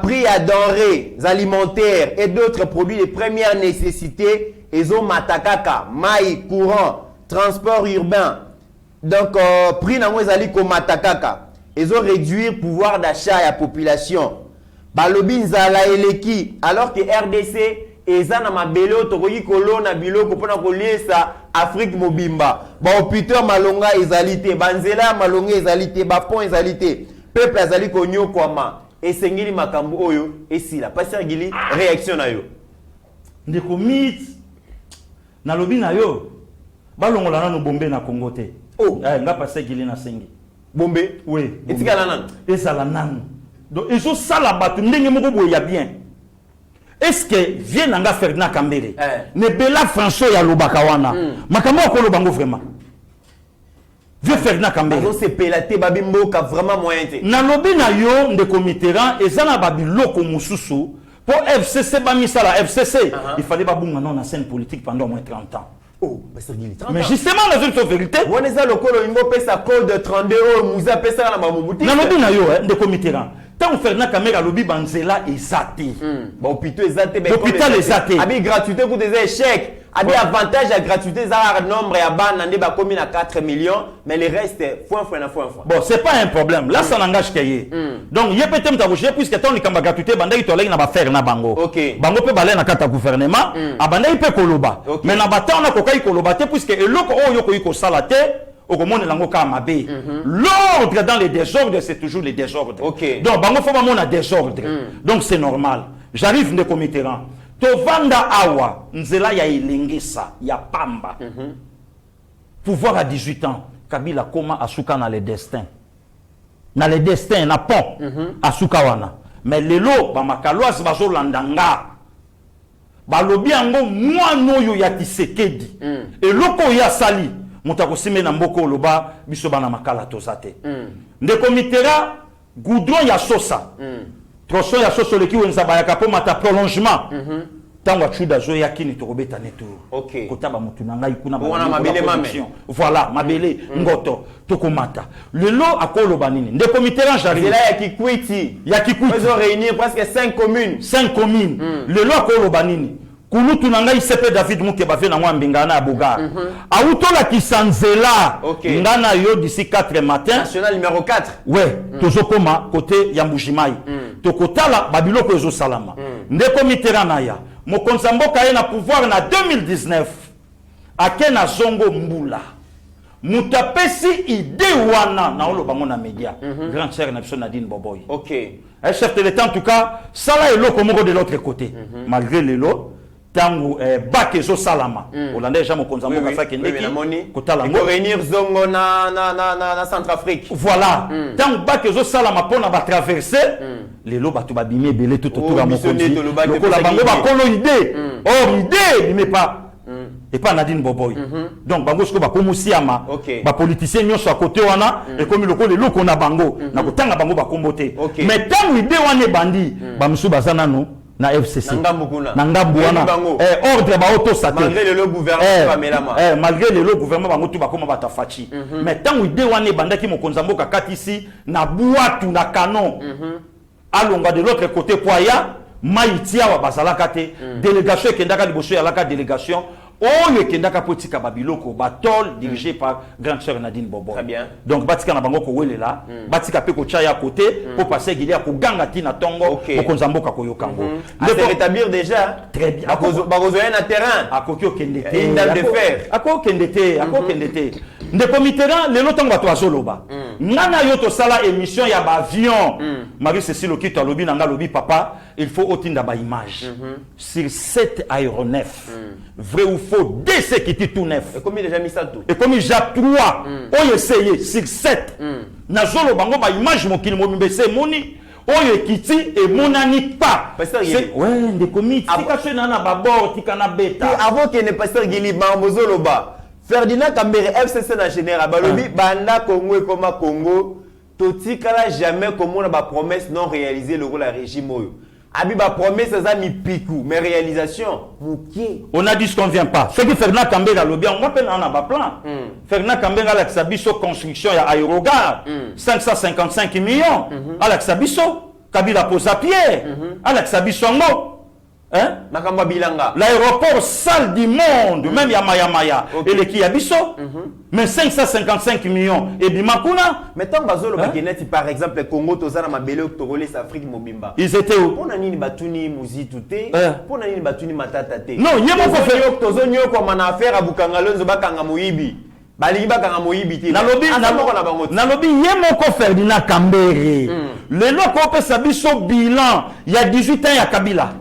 prix à denrées alimentaires et d'autres produits de première nécessité, ezo matakaka, maï, courant, transport urbain. Donc, prix na les alliés comme matakaka. ils ont réduit le pouvoir d'achat à la population. Balobi nzala eleki alors que RDC eza na mabelo tokoki kolona biloko pona koliesa Afrique mobimba. Ba hôpital malonga ezalité, banzela malonga ezalité, ba pont ezalité. Peuple azali konyo kwama esengili makambo oyo esila. Pasteur Gili réaction na yo. Ndeko mit na lobi na yo balongola na no bombe na Congo te. Oh, nga Pasteur Gili na sengi. Bombe? Oui. Etikala nan. Ezala nan. Donc ils ont ça la batu ndenge moko boye ya bien. Est-ce que vient nanga Ferdinand Kambere ne bela François ya lobaka wana makambo ko lobango vraiment vieux Ferdinand Kambere on s'est pélaté babimbo ka vraiment moyen te na lobi na yo ndeko Mitterrand ezana babiloko mususu pour FCC bamisa la FCC il fallait babunga non na scène politique pendant au moins 30 ans. Oh, mais justement dans une vérité on est ça le colo imbo pesa code 32 muza pesa na mamubuti na lobi na yo ndeko Mitterrand tant Ferdinand Kambere lobi banzela ezate ba hôpital ezate ba hôpital ezate abi gratuité pour des échecs abi avantage à gratuité za nombre ya bana ndé ba komi na 4 millions mais le reste fois. Bon c'est pas un problème là ça n'engage qu'ayé donc yé peut-être m'tabocher puisque tant likamba gratuité bandaki toleki na ba faire na bango bango pe balé na kata gouvernement abandaki pe koloba mais na bata on a kokai koloba te puisque eloko oyo ko yiko sala te. L'ordre dans les désordres, c'est toujours les désordres. Donc, bango faut pas désordre. Donc, c'est normal. J'arrive de Mitterrand. Tovanda awa, nzela ya ilengesa, ya pamba. Pouvoir à 18 ans, Kabila koma asuka na les destins. Na les destins, na pont, asuka wana. Mais lelo, ba makaloas bazo landanga. Balobi ango mwano yo ya Tshisekedi. Et loko ya sali. Mutako sime na mboko loba biso bana makala tozate ndeko Mitterrand goudron ya sosa tronçon ya soso leki wenza bayaka po mata prolongement tango chuda zo yakini to robeta neto kotaba mutu na ngai kuna ba mabele mame voilà mabele ngoto tokomata lelo akoloba nini ndeko Mitterrand j'arrive là ya Kikwiti ils ont réuni presque 5 communes lelo akoloba nini Kulutu nanga isepe David Mukeba ve na mwambinga na Boga. Autola kisanzela ngana yo d'ici 4 matin. National numéro 4. Ouais, tozokoma côté ya Mbujimai. Tokotala babiloko ezo salama. Ndeko Mitterrand na ya. Mokonza mboka ye na pouvoir na 2019. Akena zongo mbula. Mutapesi ide wana na olo bango na média. Grand cher na biso Nadine Boboy. Un chef de l'État en tout cas, ça là est l'autre de l'autre côté. Malgré les lots. Tango bakezo salama Hollandais jamais konza mboka fa kendeki kotala ngo réunir zongo na Centrafrique voilà tango bakezo salama pona ba traverser les lo batu babimé belé tout autour à mokonzi lokola bango ba kolo idée idée mais pas et pas Nadine Boboy donc bango sko ba komusiama ba politicien nyonso à côté wana et comme lokolo loko na bango na kotanga bango ba komboté mais tango idée wana bandi ba musu bazana no na FCC Nangambu wana ordre ba auto saté malgré le gouvernement malgré le gouvernement ba mutu ba koma batafachi mais tant ide wana bandaki mokonza mboka kati ici na buatu na canon alonga de l'autre côté poya maitia wa bazalaka te délégation kendaka liboso ya laka délégation oyo kendaka politika babiloko batol dirigé par grande sœur Nadine Bobo. Très bien. Donc batika na bango ko welela batika pe ko chaya côté pour passer gilia ko ganga tina tongo ko konzamboka ko yokango. Se rétablir déjà. Très bien. Bakozoya na terrain. Akoki okendete. Une dame de fer. Akokendete. Ndeko Mitterrand lelo tongo bato azoloba. Ngana yo to sala émission ya ba avion. Marie Cécile Okito alobi nanga lobi papa, il faut otinda ba image. Sur 7 aéronefs. Vrai ou faux, dès ce qui est tout neuf. Et comme il a déjà mis ça tout. Et comme il y a 3, on essayé sur 7. Nazolo bango ba image mo kini mo mbese moni. Oyo ekiti et monani pas. Pasteur Gili. Ouais, des comités. Tika chena na babor, tika na beta. Avant qu'il ne Pasteur Gili Bambozolo ba. Ferdinand Kambere FCC na général balobi banda Congo et comme Congo. Totikala jamais comme on a ba promesse non réalisée le rôle à régime oyo. Abiba promesse ça mi piku mais réalisation mouki. On a dit ce qu'on vient pas. Ce que Ferdinand Kambere a lobby on appelle on a pas plan. Ferdinand Kambere a l'axabiso construction ya aérogare 555 millions. À l'axabiso Kabila pose à pied. À l'axabiso ngo Hein? Makamba Bilanga. L'aéroport sale du monde, même Yamaya, et les Kiabiso, mais 555 millions. Et Bimakuna, Mais tant Bazolo Bakeneti, par exemple, le Congo, Tozana Mabele, Octoroles, Afrique, Mobimba. ils étaient où? Pour Nani Batuni Muzitute, pour Nani Batuni Matatate. Non, il y a mon frère. Tozonyo comme en affaire à Bukangalo, Zobakanga Moibi. Baliba Kanga Moibi. Nalobi, yé mon ko Ferdinand Kambere. Le loko pe sabiso bilan, il y a 18 ans, il y a Kabila.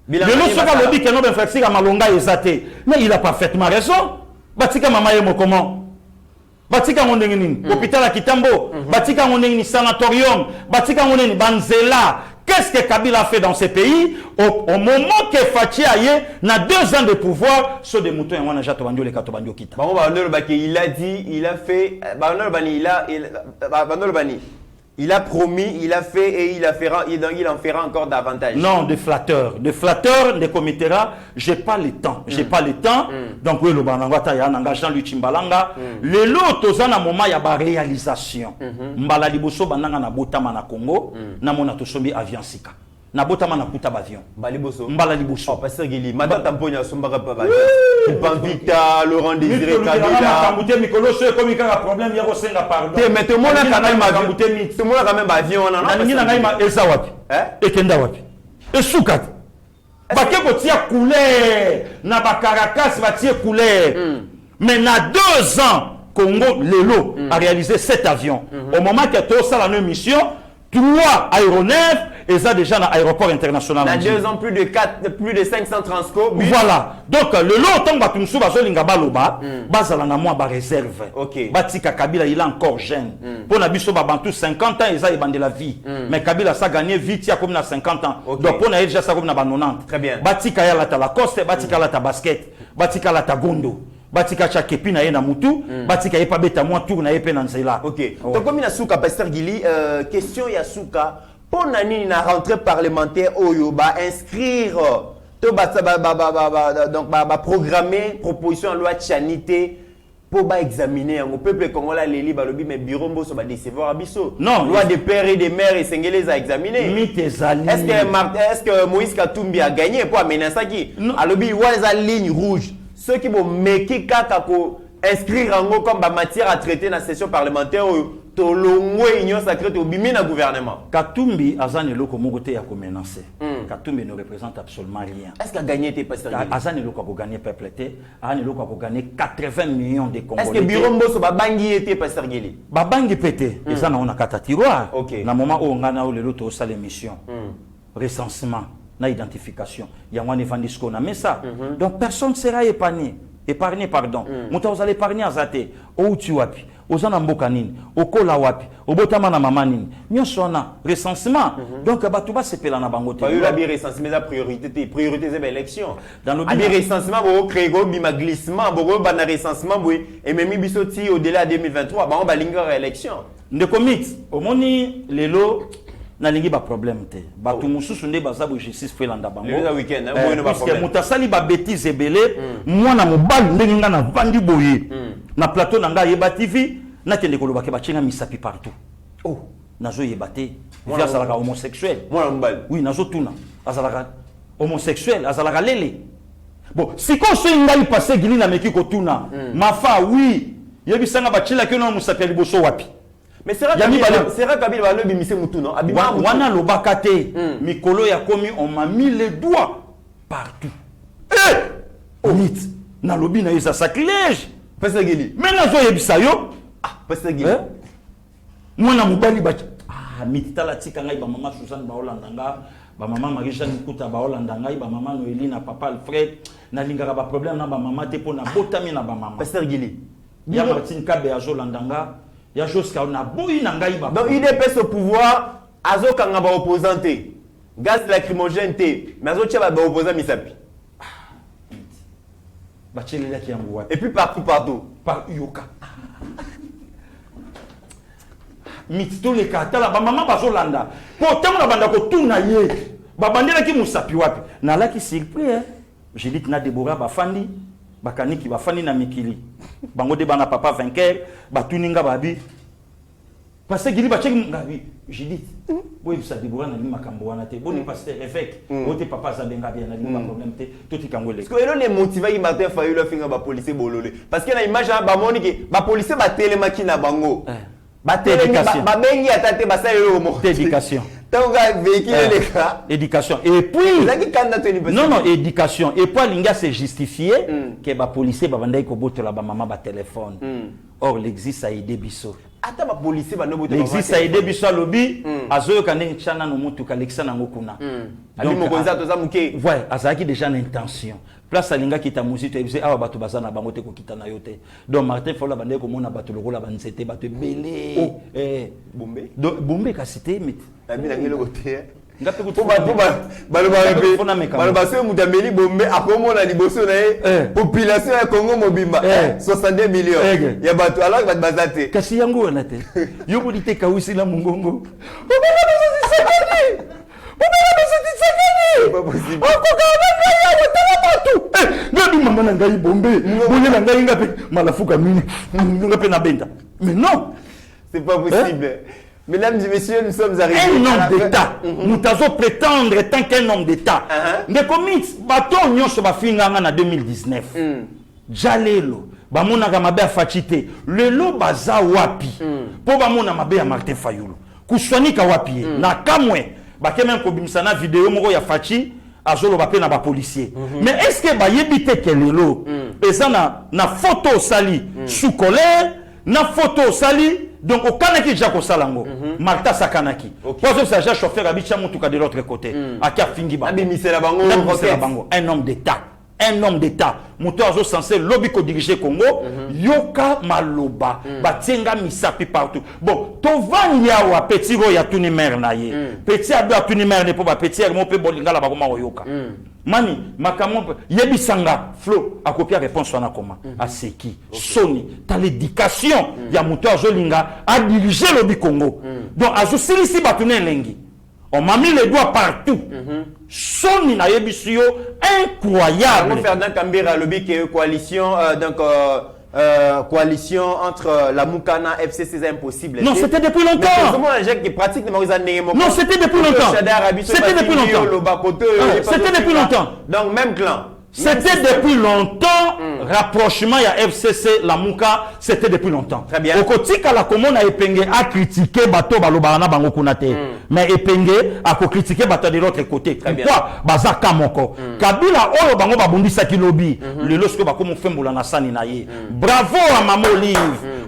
Le loko soka lobi que non ben flexi à Malonga ezate. Mais il a parfaitement raison. Batika mama yemo comment? Batika ngondengini, hôpital à Kitambo, batika ngondengini sanatorium, batika ngondengini Banzela. Qu'est-ce que Kabila a fait dans ces pays au moment que Fachi Aye n'a 2 ans de pouvoir sur des moutons et on a déjà tobandio les katobandio kita. Il a dit, il a fait, il a promis, il a fait et il en fera encore davantage. Non, des flatteurs, des comitéras, j'ai pas le temps, Donc oui, le banangata ya n'engagement lui Chimbalanga, le lot aux an moment ya ba réalisation. Mbala liboso bananga na botama na Congo, na mona to sombi avion sika. Na botama na kuta avion. Mbala liboso. Oh, Pasteur Gili, madame tamponya sombara papa. Vita, Laurent Désiré Kabila. Kambuté mikolo so comme il y a problème ya ko senga pardon. Mais tout le monde a quand même avion. Tout le monde a quand même avion na ningi na ngai ma eza wapi? Ekenda wapi? Esukat. Bake ko tia couleur na ba Caracas va tia couleur. Mais na 2 ans Congo Lelo a réalisé 7 avions. Au moment que tout ça la mission 3 aéronefs et ça déjà dans l'aéroport international. Dans 2 ans, plus de 500 transco. Voilà. Donc, le lot, tant que tu as linga baloba, bazala na moi ba réserve. Batika Kabila, il est encore jeune. Pour Nabiso Babantou, 50 ans, ils ont de la vie. Mais Kabila, ça a gagné vite, il y a comme 50 ans. Donc, pour Naïl, ça comme 90. Très bien. Batika ya la ta Lacoste, Batika la ta basket, Batika la ta gondo. Batika chakepi na ye na mutu, batika ye pa beta moi tour na ye pe na nzela. OK. Donc comme Inasuka Pasteur Gili, question Yasuka, pour nani na rentrée parlementaire oyo ba inscrire to donc ba programmer proposition en loi de chanité pour ba examiner au peuple congolais les balobi mais bureau mboso ba décevoir abiso. Non, loi des pères et des mères et sengeli à examiner. Est-ce que Moïse Katumbi a gagné pour amener ça qui alobi wa les ligne rouge. Ceux qui vont meki kaka ko inscrire en comme matière à traiter dans la session parlementaire to longwe union sacrée au bimi na gouvernement. Katumbi azane loko mogote ya ko menacer. Katumbi ne représente absolument rien. Est-ce qu'a gagné tes pasteurs? Azane loko ko gagner peuple té, azane loko ko gagner 80 millions de Congolais. Est-ce que bureau mboso ba bangi était pasteur Gili? Ba bangi pété, et ça na on a kata tiroir. OK. Na moment où on a le loto sa l'émission. Recensement. Na identification. Il y a un évangélisme na mais ça. Donc personne ne sera épargné pardon. Muta vous allez épargner azate. Ou tu wapi? Ozana mboka nini? Okola wapi? Obotama na mama nini? Nyonso na recensement. Donc batuba sepela na bango te. Pas eu la recensement la priorité c'est l'élection. Dans le recensement bo créer go bima glissement bo ba na recensement bo et même bisoti au-delà de 2023 ba on ba linga élection. Ndeko mix omoni lelo na lingi ba problème te batu mususu nde bazabo justice felanda bango le week-end bueno ba problème mutasali ba bêtise ebele mwana mobali ndenge nga na vandi boye na plateau na nga yeba TV na tende koloba ke bachenga misapi partout nazo yeba te via salaka homosexuel mwana mobali oui nazo tuna azalaka homosexuel azalaka lele bon siko so ngai passé Gili na meki ko tuna mafa oui yebisanga bachila ke no musapi liboso wapi. Mais sera Kabila va le bimisser moutou non? Wana lobakate mikolo ya komi on m'a mis les doigts partout. Nit na lobi na yesa sacrilège. Pasteur Gili. Mais na zo yebisa yo. Pasteur Gili. Mwana mobali ba mitala tika ngai ba mama Suzanne ba Holandanga, ba mama Marisha Nkuta ba Holandanga, ba mama Noélie na papa Alfred na lingara ba problème na ba mama te pona botami na ba mama. Pasteur Gili. Ya Martin Kabe ya Holandanga. Il y a chose qu'on a bouilli dans Gaïba. Donc il est au pouvoir, Azo Kangaba opposanté, gaz lacrymogène, mais Azo Tchaba opposant Misapi. Et puis partout. Par Yoka. Mitito les katala, ba maman bazolanda. Pourtant la banda ko tuna ye. Ba bandela ki musapi wapi. Na la ki surpris hein. J'ai dit na Deborah ba fandi. Bakaniki bafani na mikili bango de bana papa vainqueur batuninga babi parce que Guili Bachek j'ai dit oui ça déboura na makambo wana te boni pasteur évêque ote papa za benga bien na pas problème te toti kangole parce que elo les motiver Martin Fayulu finga ba policier bololé parce que na image ba moni ke ba policier ba télémaki na bango ba télécation ba bengi atate ba sa elo mo éducation donc véhicule les cas éducation et puis non éducation et puis linga c'est justifié que ba policier ba bandai ko botola ba maman ba téléphone or l'existe a aidé biso ata ba policier ba no botola l'existe a aidé biso lobby azoyo kane chana no mutu kalekisa nango kuna ali mo konza to za muke ouais azaki déjà l'intention place alinga kita musito ebise awa bato bazana bango te ko kita na yote donc Martin Fayulu bandai ko mona bato lokola banzete bato belé bombe bombe ka cité mit amina ngelo côté ngape ko baloba se mutameli bombe akomona liboso na ye population ya Congo mobimba 62 millions ya bato alors bato bazate kasi yango wana te yobo dite kawisi la mungongo pas possible ngabi mama na ngai bombe bonye na ngai ngape malafuka mini ngape na benda mais non c'est pas possible. Mesdames et messieurs, nous sommes arrivés un homme d'État. Nous devons prétendre tant qu'un homme d'État. Mais comme bateau nyonso ba finganga na 2019. Jalelo ba mona ga mabe afachite. Lelo baza wapi. Po ba mona mabe ya Martin Fayulu. Kuswanika wapi. Na kamwe ba kemen ko bimsana vidéo moko ya fachi azolo ba pe na ba policier. Mais est-ce que ba yebite ke lelo eza na photo sali sous colère, na photo sali donc au kanaki déjà ko salango Martha Sakanaki parce que ça chauffeur abicha mutuka de l'autre côté akia fingi bango abimisela bango un homme d'état moto azo censé lobby ko diriger Congo yoka maloba batenga misapi partout bon to vanya wa petit ro ya tuni mer na ye petit ado tuni mer ne po ba petit mo pe bolingala ba koma yoka mani makambo yebisanga Flo akopia réponse wana koma aseki soni ta l'éducation ya moto azolinga a diriger lobby Congo donc azo silisi batune lengi on m'a mis les doigts partout soni na yebisio incroyable Ferdinand Kambira lobby que coalition donc coalition entre la Moukana FC c'est impossible. Non, c'était depuis longtemps. Non, c'était depuis longtemps. C'était depuis longtemps. C'était depuis longtemps. Donc même clan. C'était depuis longtemps. Rapprochement il y a FCC la Mouka, c'était depuis longtemps. Très bien. Au kotika la commune a épinglé a critiqué bateau balobana bango kunate. Mais épinglé a critiqué bateau de l'autre côté. Pourquoi bazaka moko. Kabila oyo bango babundisa ki lobby. Le lorsque ba komo fembola na sani na ye. Bravo à Mama Olive.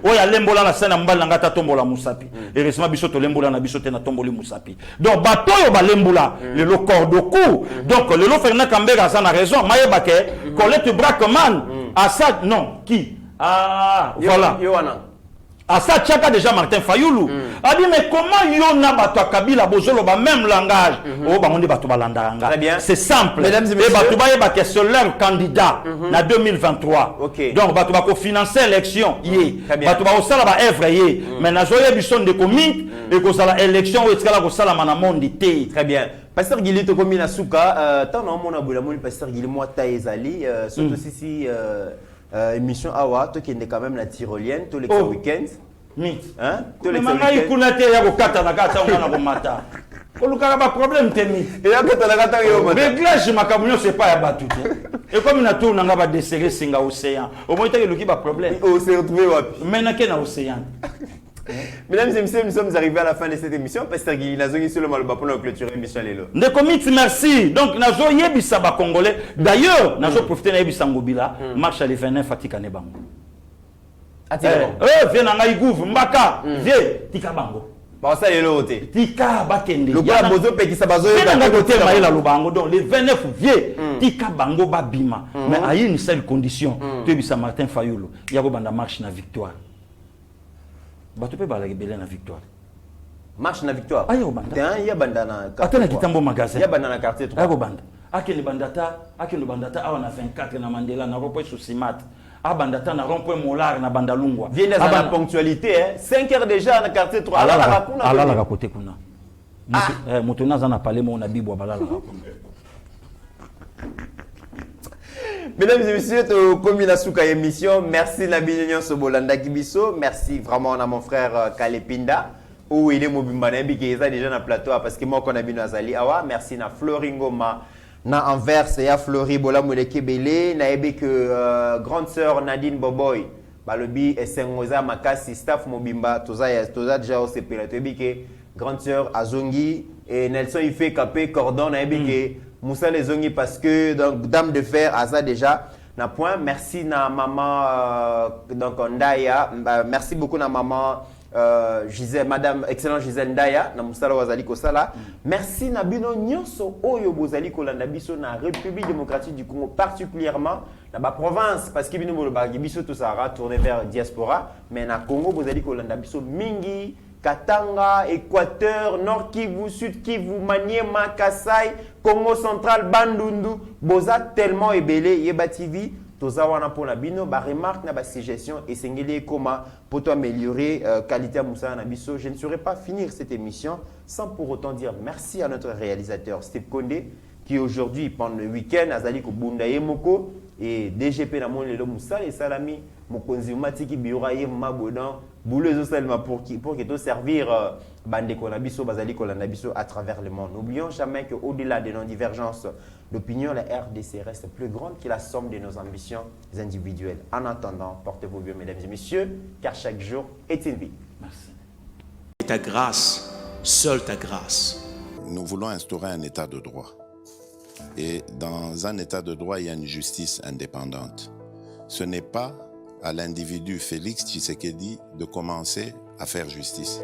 Oya lembola na sani mbala ngata tombola musapi. Et récemment biso to lembola na biso te na tomboli musapi. Donc bateau yo ba lembola le lo cordoku. Donc le lo Ferdinand Kambera ça na raison. Colette Brackman, Assad, non, qui? Ah, voilà. Assad Chaka déjà Martin Fayulu. A dit, mais comment Yona Bato Kabila Bozolo, même langage? Oh, bah, on dit Bato Balandanga. C'est simple. Mesdames et messieurs. Et Bato Baye, c'est leur candidat, en 2023. Ok. Donc, Bato Bako financer l'élection, Bato Bako Sala Ba œuvre, mais Nazoya Bisson de commit, et que ça l'élection, et que ça la Sala Manamondi. Très bien. Pasteur Guili Tokomi Nasuka, tant non mon abolamoni Pasteur Guili moi Taezali, surtout si émission Awa, toi qui est quand même la tyrolienne, tous les week-ends. Hein? Tous les week-ends. Il y a des kata na kata on a mata. Kolukaka ba problème temi. Et là kata na kata yo mata. Réglage makamyo c'est pas ya batu. Et comme na tourne nga ba desserrer singa océan. Au moins il y a problème. On s'est retrouvé wapi? Maintenant qu'il na océan. Mesdames et messieurs, nous sommes arrivés à la fin de cette émission. Pasteur Guili, nous avons seulement le bas pour clôturer l'émission. De commit, merci. Donc, nous avons yébissa ba Congolais. D'ailleurs, nous avons profité de yébissa Ngobila. Marche à l'E29 Fatika Nebango. Viens dans Naïgouf, Mbaka, viens, Tika Bango. Bah, ça y est l'autre. Tika Bakende. Le gars, Bozo Peki Sabazo, il y a un côté Maïla Lubango. Donc, les 29 viens, Tika Bango Babima. Mais à une seule condition, tu yébissa Martin Fayulu. Il y a une marche na victoire. Tu peux parler de la victoire. Marche na victoire. Ayo banda. Il y a bandana. Attends na kitambo magasin. Il y a bandana quartier 3. Ayo banda. Akele bandata awa na 24 na Mandela na rond-point Susimat. A bandata na rond-point Molar na Bandalungwa. Viens dans la ponctualité hein. 5 heures déjà na quartier 3. Ala la côté kuna. Mutu naza na parler mo na bibwa balala kuna. Mesdames et messieurs, comme il a souka émission, merci Nabi Nyon Sobolanda Kibiso, merci vraiment à mon frère Kalepinda. où il est mobimba na yebi ke déjà na plateau parce que moi qu'on a bino azali awa merci na Floringoma na Anvers ya Flori bola moleke belé na yebi que grande sœur Nadine Boboy balobi esengoza makasi staff mobimba toza déjà au CP to yebi ke grande sœur Azongi et Nelson il fait capé cordon na yebi ke Moussa les Zongi parce que donc dame de fer à ça déjà na point merci na maman donc Ndaya merci beaucoup na maman Gisèle madame excellent Gisèle Ndaya na Moussa wazali kosala merci na bino nyonso oyo bozali kolanda biso na République démocratique du Congo particulièrement na ba province parce que bino boloba biso tout ça va tourner vers diaspora mais na Congo bozali kolanda biso mingi Katanga, Équateur, Nord Kivu, Sud Kivu, Maniema, Kasai, Congo central, Bandundu, Boza tellement ébélé, Yeba TV, Toza wana pour la bino, ba remarque na ba suggestion et sengeli comment pour améliorer qualité à Moussa Nabiso. Je ne saurais pas finir cette émission sans pour autant dire merci à notre réalisateur Steve Kondé qui aujourd'hui pendant le week-end Azali ko Bunda Yemoko et DGP na mon lelo Moussa et Salami mokonzi matiki biura ye mabodan boulezo salma pour que tout servir bande konabiso bazali kolandabiso à travers le monde. N'oublions jamais que au-delà de nos divergences d'opinion, la RDC reste plus grande que la somme de nos ambitions individuelles. En attendant, portez-vous bien mesdames et messieurs, car chaque jour est une vie. Merci. Et ta grâce, seule ta grâce. Nous voulons instaurer un état de droit. Et dans un état de droit, il y a une justice indépendante. Ce n'est pas à l'individu Félix Tshisekedi de commencer à faire justice.